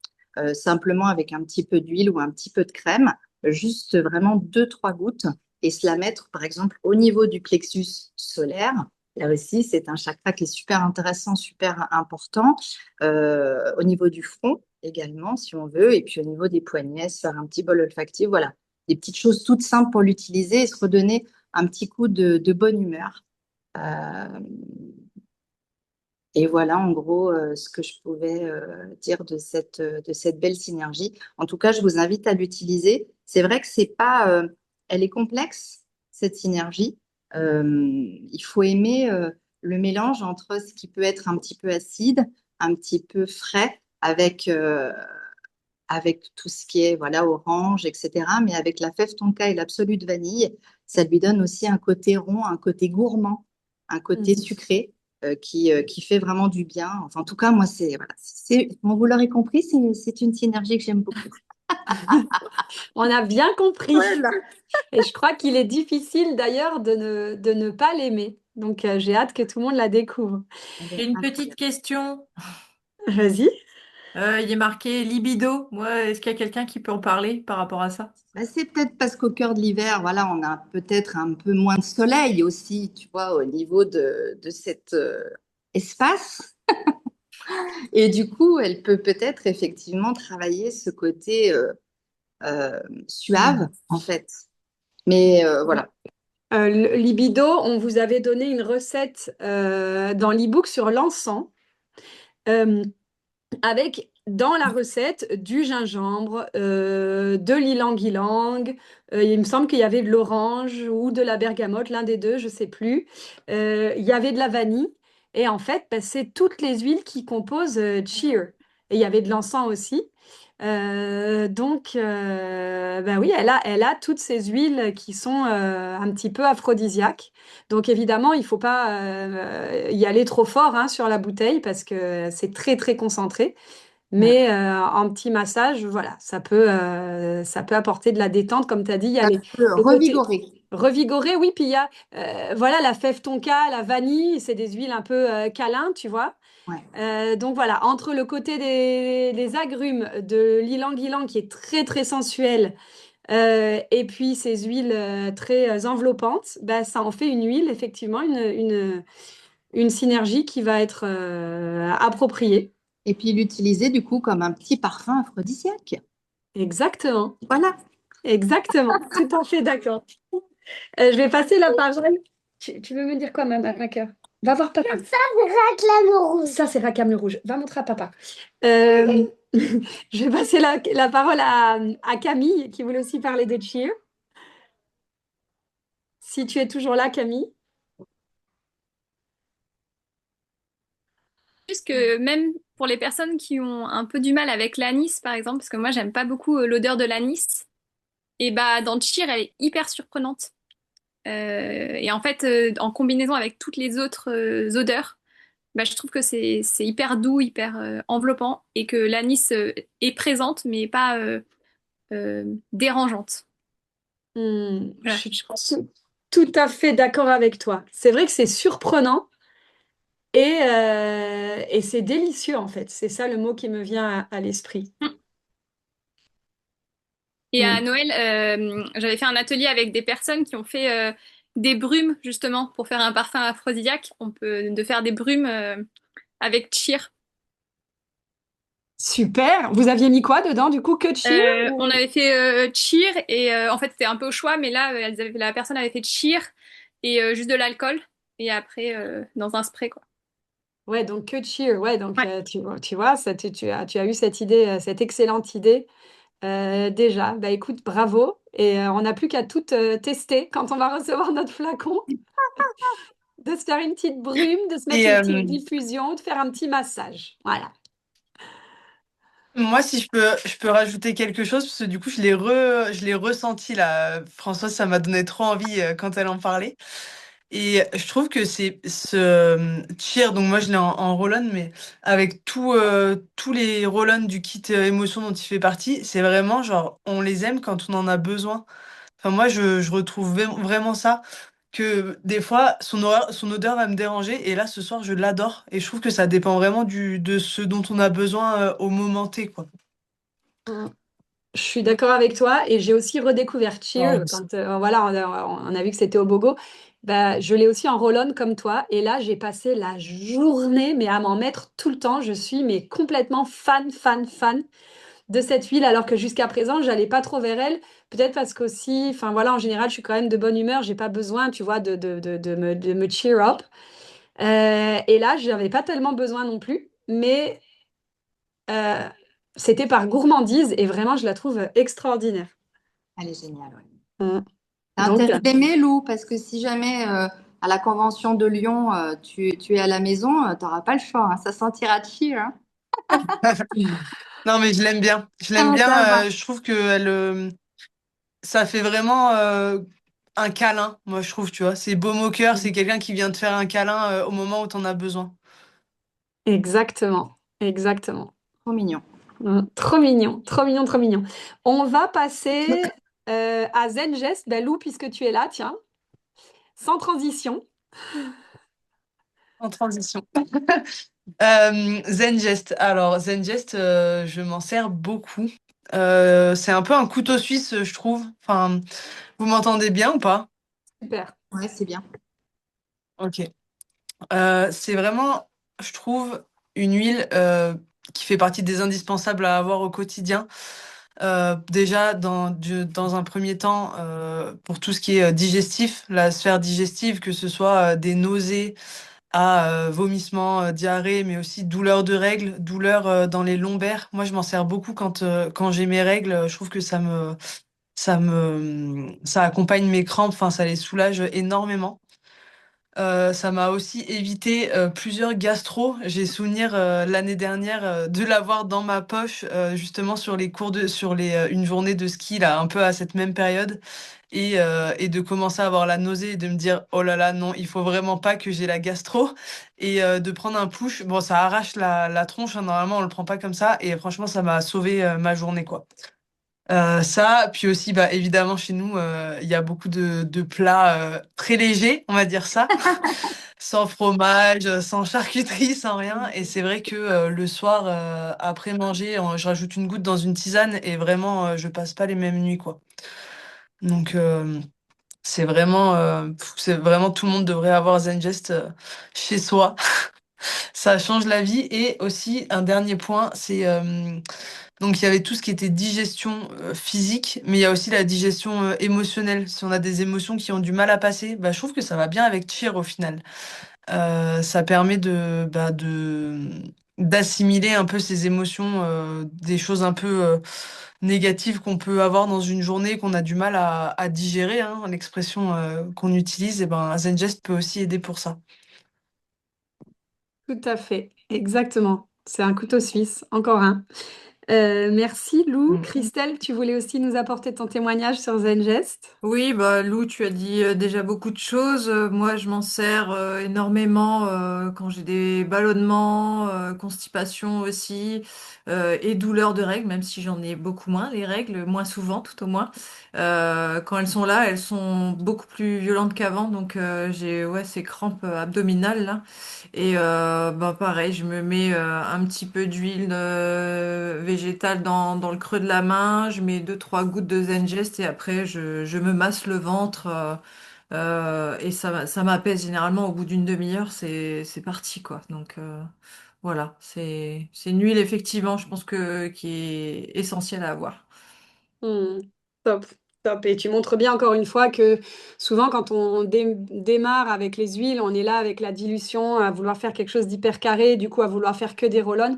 simplement avec un petit peu d'huile ou un petit peu de crème, juste vraiment deux, trois gouttes et se la mettre, par exemple, au niveau du plexus solaire. Là aussi, c'est un chakra qui est super intéressant, super important. Au niveau du front également, si on veut, et puis au niveau des poignets, se faire un petit bol olfactif. Voilà, des petites choses toutes simples pour l'utiliser et se redonner un petit coup de bonne humeur. Euh, et voilà, en gros, ce que je pouvais dire de cette belle synergie. En tout cas, je vous invite à l'utiliser. C'est vrai que c'est pas, elle est complexe, cette synergie. Il faut aimer le mélange entre ce qui peut être un petit peu acide, un petit peu frais, avec tout ce qui est voilà, orange, etc. Mais avec la fève tonka et l'absolute vanille, ça lui donne aussi un côté rond, un côté gourmand, un côté sucré qui fait vraiment du bien. Enfin, en tout cas, moi, bon, vous l'aurez compris, c'est une synergie que j'aime beaucoup. On a bien compris. Voilà. Et je crois qu'il est difficile d'ailleurs de ne pas l'aimer. Donc j'ai hâte que tout le monde la découvre. Elle est J'ai une petite incroyable. question. Vas-y. Il est marqué libido. Moi, est-ce qu'il y a quelqu'un qui peut en parler par rapport à ça? Bah, c'est peut-être parce qu'au cœur de l'hiver, voilà, on a peut-être un peu moins de soleil aussi, tu vois, au niveau de cet espace. Et du coup, elle peut peut-être effectivement travailler ce côté suave, en fait. Mais voilà. Le libido, on vous avait donné une recette dans l'e-book sur l'encens. Euh, avec dans la recette du gingembre, de l'ylang-ylang, il me semble qu'il y avait de l'orange ou de la bergamote, l'un des deux, je sais plus. Il y avait de la vanille et en fait, bah, c'est toutes les huiles qui composent Cheer. Et il y avait de l'encens aussi. Donc, bah oui, elle a toutes ces huiles qui sont un petit peu aphrodisiaques. Donc, évidemment, il ne faut pas y aller trop fort hein, sur la bouteille parce que c'est très, très concentré. Ouais. Mais en petit massage, voilà, ça peut apporter de la détente. Comme tu as dit, il y a Ça peut le côté revigorer. revigoré, oui. Puis il y a voilà, la fève tonka, la vanille, c'est des huiles un peu câlins, tu vois. Ouais. Donc voilà, entre le côté des agrumes, de l'ylang-ylang qui est très très sensuel, et puis ces huiles très enveloppantes, bah, ça en fait une huile, effectivement, une synergie qui va être appropriée. Et puis l'utiliser du coup comme un petit parfum aphrodisiaque. Exactement, Voilà. exactement, tout à fait d'accord. Je vais passer la parole. Tu veux me dire quoi, ma cœur? Va voir papa. Ça, c'est Raclame le rouge. Ça, c'est Raclame le rouge. Va montrer à papa. Je vais passer la parole à Camille, qui voulait aussi parler de cheer. Si tu es toujours là, Camille. Juste que même pour les personnes qui ont un peu du mal avec l'anis, par exemple, parce que moi, j'aime pas beaucoup l'odeur de l'anis, et bah dans cheer, elle est hyper surprenante. Et en fait, en combinaison avec toutes les autres odeurs, bah, je trouve que c'est hyper doux, hyper enveloppant, et que l'anis est présente, mais pas dérangeante. Je Voilà, suis je pense. tout à fait d'accord avec toi. C'est vrai que c'est surprenant et c'est délicieux en fait. C'est ça le mot qui me vient à l'esprit. Et à Mm. Noël, j'avais fait un atelier avec des personnes qui ont fait des brumes, justement, pour faire un parfum aphrodisiaque. On peut de faire des brumes avec cheer. Super. Vous aviez mis quoi dedans du coup? Que de cheer On ou... avait fait cheer et en fait c'était un peu au choix, mais là la personne avait fait cheer et juste de l'alcool et après dans un spray quoi. Ouais, donc que de cheer. Ouais, donc Ouais. tu vois, ça, tu as eu cette idée, cette excellente idée déjà. Bah écoute, bravo. Et on n'a plus qu'à tout tester quand on va recevoir notre flacon, de se faire une petite brume, de se mettre Et une petite diffusion, de faire un petit massage. Voilà. moi, si je peux rajouter quelque chose, parce que du coup, je l'ai ressenti là. Françoise, ça m'a donné trop envie quand elle en parlait. Et je trouve que c'est ce cheer, donc moi je l'ai en roll-on, mais avec tous les roll-on du kit émotion dont il fait partie, c'est vraiment genre, on les aime quand on en a besoin. Enfin, moi, je retrouve vraiment ça, que des fois, son odeur va me déranger, et là, ce soir, je l'adore. Et je trouve que ça dépend vraiment de ce dont on a besoin au moment T, quoi. Mm. Je suis d'accord avec toi et j'ai aussi redécouvert Cheer Ouais. quand voilà, on a vu que c'était au Bogo. Bah, je l'ai aussi en roll-on comme toi et là j'ai passé la journée mais à m'en mettre tout le temps. Je suis mais complètement fan de cette huile alors que jusqu'à présent j'allais pas trop vers elle. Peut-être parce qu'aussi, enfin voilà, en général je suis quand même de bonne humeur. J'ai pas besoin, tu vois, de me cheer up. Et là j'avais pas tellement besoin non plus, mais euh, c'était par gourmandise et vraiment je la trouve extraordinaire. Elle est géniale, ouais. Mm. T'as Donc, intérêt d'aimer, Lou, parce que si jamais à la convention de Lyon, tu es à la maison, tu n'auras pas le choix, hein. Ça sentira chier, hein. Non, mais je l'aime bien. Je l'aime Ah, bien. ça va. Je trouve que ça fait vraiment un câlin, moi, je trouve, tu vois. C'est baume au cœur, c'est quelqu'un qui vient te faire un câlin au moment où t'en as besoin. exactement, exactement. Trop mignon. Trop mignon, trop mignon, trop mignon. On va passer à Zengest. Ben, Lou, puisque tu es là, tiens, sans transition. En transition. Zengest. Alors, Zengest, je m'en sers beaucoup. C'est un peu un couteau suisse, je trouve. Enfin, vous m'entendez bien ou pas? Super. Ouais, c'est bien. Ok. C'est vraiment, je trouve, une huile qui fait partie des indispensables à avoir au quotidien. Déjà, dans un premier temps, pour tout ce qui est digestif, la sphère digestive, que ce soit des nausées à vomissements, diarrhée, mais aussi douleurs de règles, douleurs dans les lombaires. Moi, je m'en sers beaucoup quand j'ai mes règles. Je trouve que ça accompagne mes crampes, enfin, ça les soulage énormément. Ça m'a aussi évité plusieurs gastro. J'ai souvenir l'année dernière de l'avoir dans ma poche justement sur une journée de ski là, un peu à cette même période et de commencer à avoir la nausée et de me dire oh là là non, il faut vraiment pas que j'ai la gastro et de prendre un push. Bon, ça arrache la tronche, hein, normalement on le prend pas comme ça et franchement ça m'a sauvé ma journée quoi. Ça, puis aussi, bah, évidemment, chez nous, il y a beaucoup de plats très légers, on va dire ça, sans fromage, sans charcuterie, sans rien. Et c'est vrai que le soir, après manger, je rajoute une goutte dans une tisane et vraiment, je passe pas les mêmes nuits, quoi. Donc, c'est vraiment tout le monde devrait avoir Zengest chez soi. Ça change la vie. Et aussi, un dernier point, c'est donc il y avait tout ce qui était digestion physique, mais il y a aussi la digestion émotionnelle. Si on a des émotions qui ont du mal à passer, bah, je trouve que ça va bien avec Cheer au final. Ça permet d'assimiler un peu ces émotions, des choses un peu négatives qu'on peut avoir dans une journée qu'on a du mal à digérer, hein, l'expression qu'on utilise, et ben Zengest peut aussi aider pour ça. Tout à fait, exactement. C'est un couteau suisse, encore un. Merci Lou. Mm. Christelle, tu voulais aussi nous apporter ton témoignage sur Zengest? Oui, bah Lou, tu as dit déjà beaucoup de choses. Moi, je m'en sers énormément quand j'ai des ballonnements, constipation aussi, et douleurs de règles, même si j'en ai beaucoup moins, les règles, moins souvent tout au moins. Quand elles sont là, elles sont beaucoup plus violentes qu'avant, donc j'ai ouais ces crampes abdominales là. Et bah pareil, je me mets un petit peu d'huile végétale dans le creux de la main, je mets deux, trois gouttes de Zengest et après je me masse le ventre et ça m'apaise généralement au bout d'une demi-heure, c'est parti quoi. Donc voilà, c'est une huile effectivement, je pense que qui est essentielle à avoir. Hmm, top, top. Et tu montres bien encore une fois que souvent quand on démarre avec les huiles, on est là avec la dilution, à vouloir faire quelque chose d'hyper carré, du coup à vouloir faire que des roll-on.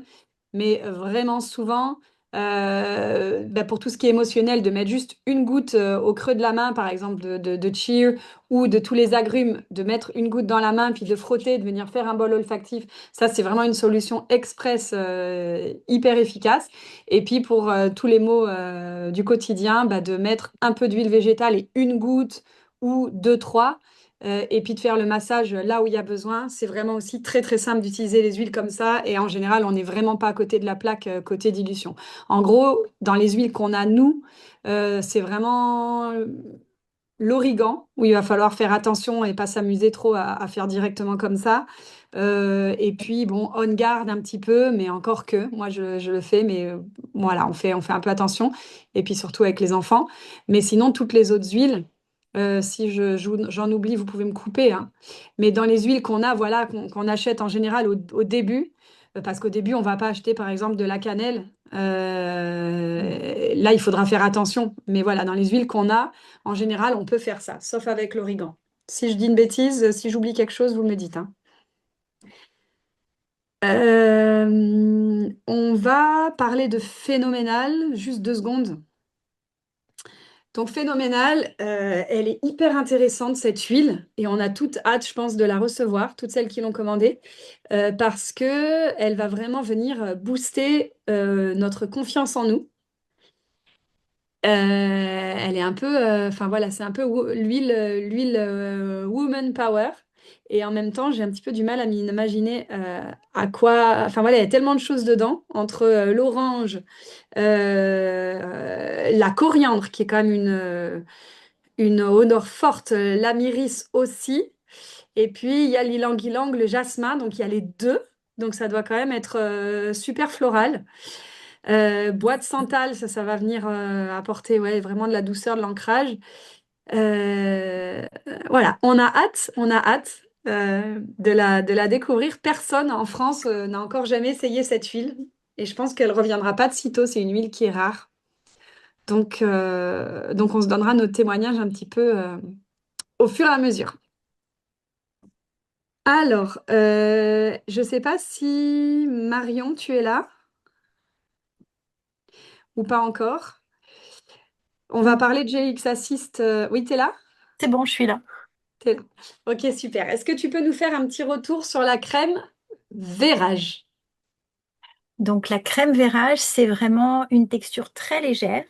Mais vraiment souvent, bah, pour tout ce qui est émotionnel, de mettre juste une goutte au creux de la main, par exemple de cheer ou de tous les agrumes, de mettre une goutte dans la main, puis de frotter, de venir faire un bol olfactif, ça c'est vraiment une solution express hyper efficace. Et puis pour tous les maux du quotidien, bah, de mettre un peu d'huile végétale et une goutte ou deux, trois. Et puis de faire le massage là où il y a besoin. C'est vraiment aussi très très simple d'utiliser les huiles comme ça. Et en général, on n'est vraiment pas à côté de la plaque côté dilution. En gros, dans les huiles qu'on a, nous, c'est vraiment l'origan, où il va falloir faire attention et pas s'amuser trop à faire directement comme ça. Et puis, bon, on garde un petit peu, mais encore que, moi je le fais, mais voilà, on fait un peu attention. Et puis surtout avec les enfants. Mais sinon, toutes les autres huiles, si j'en oublie, vous pouvez me couper, hein. Mais dans les huiles qu'on a, voilà, qu'on achète en général au début, parce qu'au début, on va pas acheter par exemple de la cannelle. Là, il faudra faire attention. Mais voilà, dans les huiles qu'on a, en général, on peut faire ça, sauf avec l'origan. Si je dis une bêtise, si j'oublie quelque chose, vous me le dites, hein. On va parler de phénoménal, juste 2 secondes. Donc phénoménal, elle est hyper intéressante cette huile et on a toute hâte, je pense, de la recevoir, toutes celles qui l'ont commandée, parce que elle va vraiment venir booster notre confiance en nous. Elle est un peu, enfin voilà, c'est un peu l'huile woman power. Et en même temps, j'ai un petit peu du mal à m'imaginer à quoi. Enfin voilà, il y a tellement de choses dedans, entre l'orange, la coriandre, qui est quand même une odeur forte, l'amiris aussi. Et puis il y a l'ylang-ylang, le jasmin, donc il y a les deux. Donc ça doit quand même être super floral. Bois de santal, ça va venir apporter ouais, vraiment de la douceur, de l'ancrage. Voilà, on a hâte de la découvrir. Personne en France n'a encore jamais essayé cette huile et je pense qu'elle reviendra pas de sitôt. C'est une huile qui est rare. Donc on se donnera nos témoignages un petit peu au fur et à mesure. Alors, je ne sais pas si Marion, tu es là ou pas encore. On va parler de GX Assist. Oui, tu es là? C'est bon, je suis là. T'es là. Ok, super. Est-ce que tu peux nous faire un petit retour sur la crème Vérage? Donc la crème Vérage, c'est vraiment une texture très légère.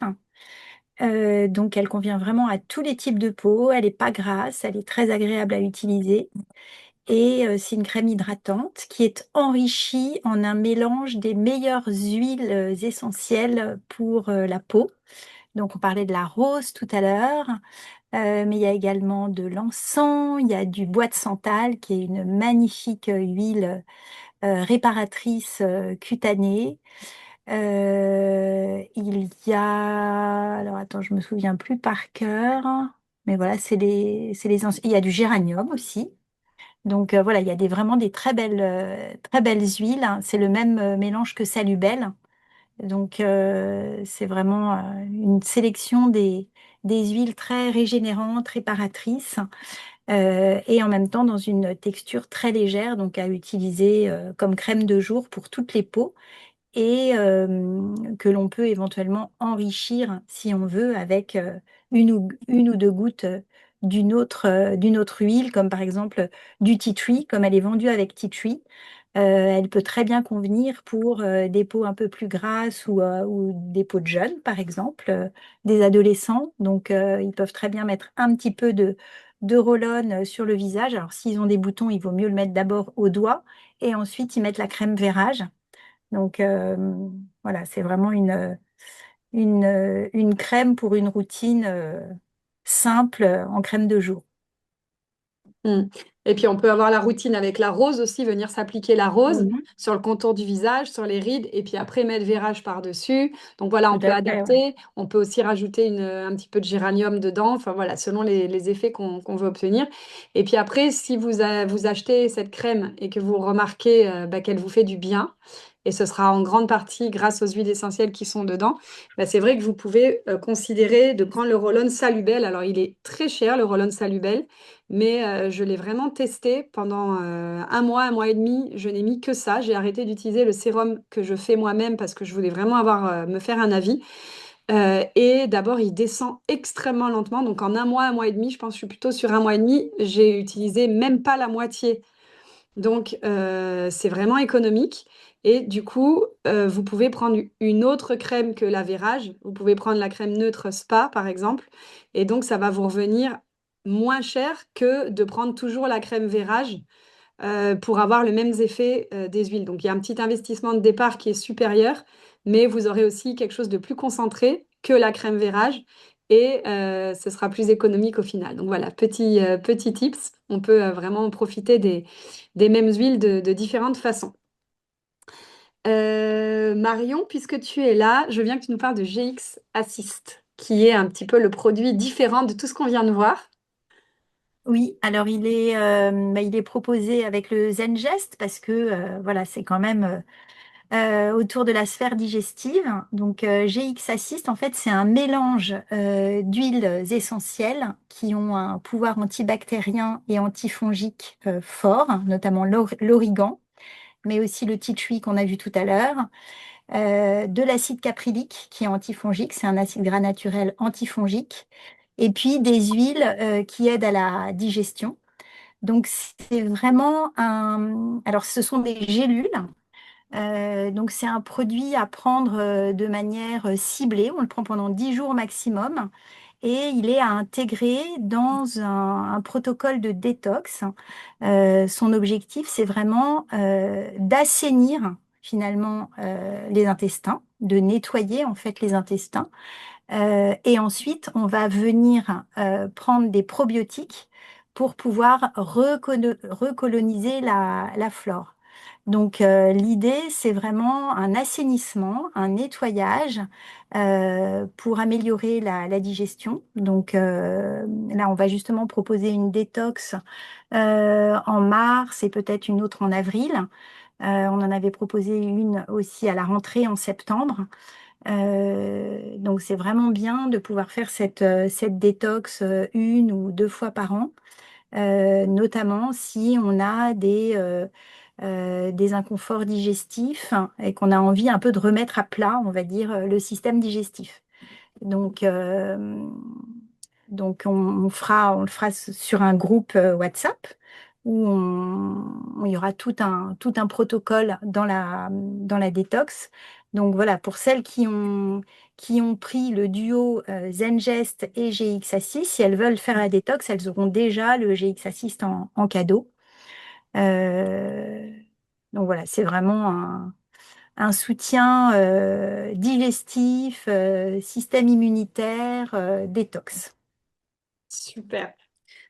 Donc elle convient vraiment à tous les types de peau. Elle n'est pas grasse, elle est très agréable à utiliser. Et c'est une crème hydratante qui est enrichie en un mélange des meilleures huiles essentielles pour la peau. Donc on parlait de la rose tout à l'heure, mais il y a également de l'encens, il y a du bois de santal qui est une magnifique huile réparatrice cutanée. Il y a, alors attends, je me souviens plus par cœur, mais voilà, il y a du géranium aussi. Donc voilà, il y a vraiment des très belles huiles, hein. C'est le même mélange que Salubelle. Donc c'est vraiment une sélection des huiles très régénérantes, réparatrices. et en même temps dans une texture très légère, donc à utiliser comme crème de jour pour toutes les peaux et que l'on peut éventuellement enrichir si on veut avec une ou deux gouttes d'une autre huile, comme par exemple du tea tree, comme elle est vendue avec tea tree. Elle peut très bien convenir pour des peaux un peu plus grasses ou des peaux de jeunes, par exemple, des adolescents. Donc, ils peuvent très bien mettre un petit peu de roll-on sur le visage. Alors, s'ils ont des boutons, il vaut mieux le mettre d'abord au doigt et ensuite ils mettent la crème Vérage. Donc, voilà, c'est vraiment une crème pour une routine simple en crème de jour. Mm. Et puis on peut avoir la routine avec la rose aussi, venir s'appliquer la rose Mhm. sur le contour du visage, sur les rides, et puis après mettre Vérage par-dessus. Donc voilà, on Tout peut à fait, ouais. adapter. On peut aussi rajouter un petit peu de géranium dedans. Enfin voilà, selon les effets qu'on veut obtenir. Et puis après, si vous achetez cette crème et que vous remarquez qu'elle vous fait du bien, et ce sera en grande partie grâce aux huiles essentielles qui sont dedans, c'est vrai que vous pouvez considérer de prendre le Roll-On Salubel. Alors il est très cher, le Roll-On Salubel. Mais je l'ai vraiment testé pendant un mois et demi. Je n'ai mis que ça. J'ai arrêté d'utiliser le sérum que je fais moi-même parce que je voulais vraiment me faire un avis. Et d'abord, il descend extrêmement lentement. Donc en un mois et demi, je pense que je suis plutôt sur un mois et demi, j'ai utilisé même pas la moitié. Donc c'est vraiment économique. Et du coup, vous pouvez prendre une autre crème que l'Avérage. Vous pouvez prendre la crème neutre Spa, par exemple. Et donc, ça va vous revenir moins cher que de prendre toujours la crème Vérage pour avoir le même effet des huiles. Donc, il y a un petit investissement de départ qui est supérieur, mais vous aurez aussi quelque chose de plus concentré que la crème Vérage et ce sera plus économique au final. Donc, voilà, petit tips. On peut vraiment profiter des mêmes huiles de différentes façons. Marion, puisque tu es là, je veux bien que tu nous parles de GX Assist, qui est un petit peu le produit différent de tout ce qu'on vient de voir. Oui, alors il est proposé avec le Zengest parce que voilà, c'est quand même autour de la sphère digestive. Donc GX Assist, en fait, c'est un mélange d'huiles essentielles qui ont un pouvoir antibactérien et antifongique fort, notamment l'origan, mais aussi le tea tree qu'on a vu tout à l'heure, de l'acide caprylique qui est antifongique, c'est un acide gras naturel antifongique, et puis des huiles qui aident à la digestion. Donc c'est vraiment un... Alors ce sont des gélules. Donc c'est un produit à prendre de manière ciblée. On le prend pendant 10 jours maximum et il est à intégrer dans un protocole de détox. Son objectif, c'est vraiment d'assainir finalement les intestins, de nettoyer en fait les intestins. Et ensuite, on va venir prendre des probiotiques pour pouvoir recoloniser la flore. Donc, l'idée, c'est vraiment un assainissement, un nettoyage pour améliorer la digestion. Donc, là, on va justement proposer une détox en mars et peut-être une autre en avril. On en avait proposé une aussi à la rentrée en septembre. Donc c'est vraiment bien de pouvoir faire cette détox une ou deux fois par an, notamment si on a des inconforts digestifs et qu'on a envie un peu de remettre à plat, on va dire, le système digestif. Donc, on le fera sur un groupe WhatsApp où il y aura tout un protocole dans la détox. Donc voilà, pour celles qui ont pris le duo Zengest et GX Assist, si elles veulent faire la détox, elles auront déjà le GX Assist en cadeau. Euh, donc voilà, c'est vraiment un soutien digestif, système immunitaire, détox. Super.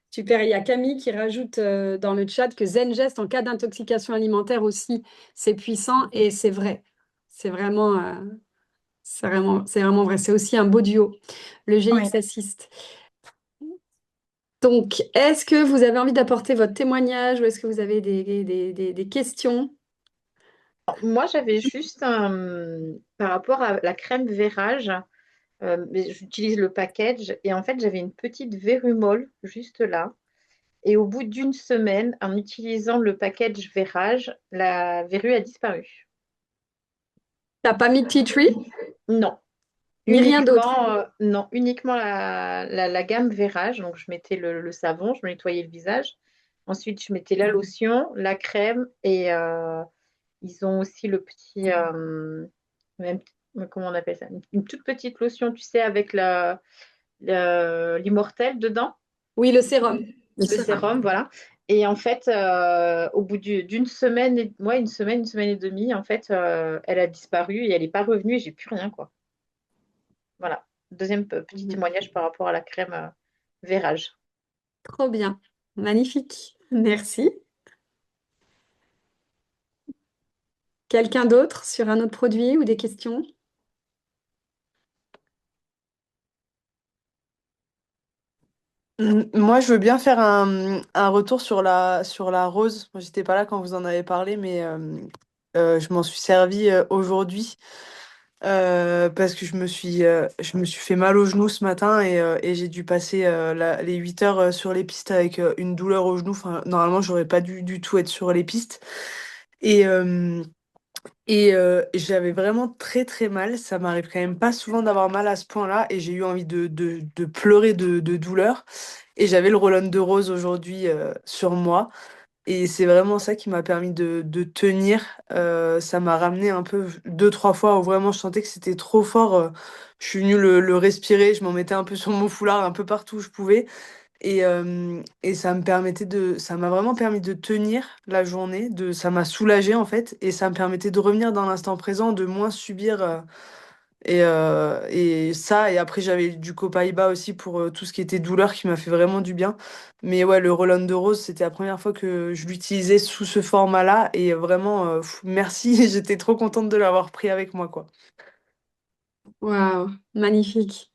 Super. Il y a Camille qui rajoute dans le chat que Zengest en cas d'intoxication alimentaire aussi, c'est puissant et c'est vrai. C'est vraiment, c'est vraiment vrai. C'est aussi un beau duo, le Ouais. GX Assist. Donc, est-ce que vous avez envie d'apporter votre témoignage ou est-ce que vous avez des questions? Moi, j'avais juste par rapport à la crème Vérage, mais j'utilise le package et en fait, j'avais une petite vérumole juste là. Et au bout d'une semaine, en utilisant le package Verrage, la verrue a disparu. T'as pas mis tea tree, Non, ni rien d'autre. uniquement, non, uniquement la gamme Verrage. Donc, je mettais le savon, je me nettoyais le visage. Ensuite, je mettais la lotion, la crème et ils ont aussi le petit, même- comment on appelle ça? Une toute petite lotion, tu sais, avec l'immortel dedans, Oui, le sérum. Le le sérum. sérum, voilà. Et en fait, au bout d'une semaine, une semaine et demie, en fait, elle a disparu et elle n'est pas revenue et j'ai plus rien, quoi. Voilà. Deuxième petit Mhm. témoignage par rapport à la crème Vérage. Trop bien. Magnifique. Merci. Quelqu'un d'autre sur un autre produit ou des questions? Moi, je veux bien faire un retour sur la rose. Moi, j'étais pas là quand vous en avez parlé, mais je m'en suis servie aujourd'hui parce que je me suis fait mal au genou ce matin et j'ai dû passer les 8 heures sur les pistes avec une douleur au genou. Enfin, normalement, j'aurais pas dû du tout être sur les pistes. Et, j'avais vraiment très très mal. Ça m'arrive quand même pas souvent d'avoir mal à ce point-là. Et j'ai eu envie de pleurer de douleur. Et j'avais le roll de rose aujourd'hui sur moi. Et c'est vraiment ça qui m'a permis de tenir. Ça m'a ramené un peu deux, trois fois où vraiment je sentais que c'était trop fort. Je suis venue le respirer. Je m'en mettais un peu sur mon foulard, un peu partout où je pouvais. Et ça m'a vraiment permis de tenir la journée, ça m'a soulagé en fait, et ça me permettait de revenir dans l'instant présent, de moins subir, et ça, et après j'avais du copaïba aussi pour tout ce qui était douleur qui m'a fait vraiment du bien. Mais ouais, le Roland de Rose, c'était la première fois que je l'utilisais sous ce format-là, et vraiment, merci, j'étais trop contente de l'avoir pris avec moi, quoi. Waouh, magnifique.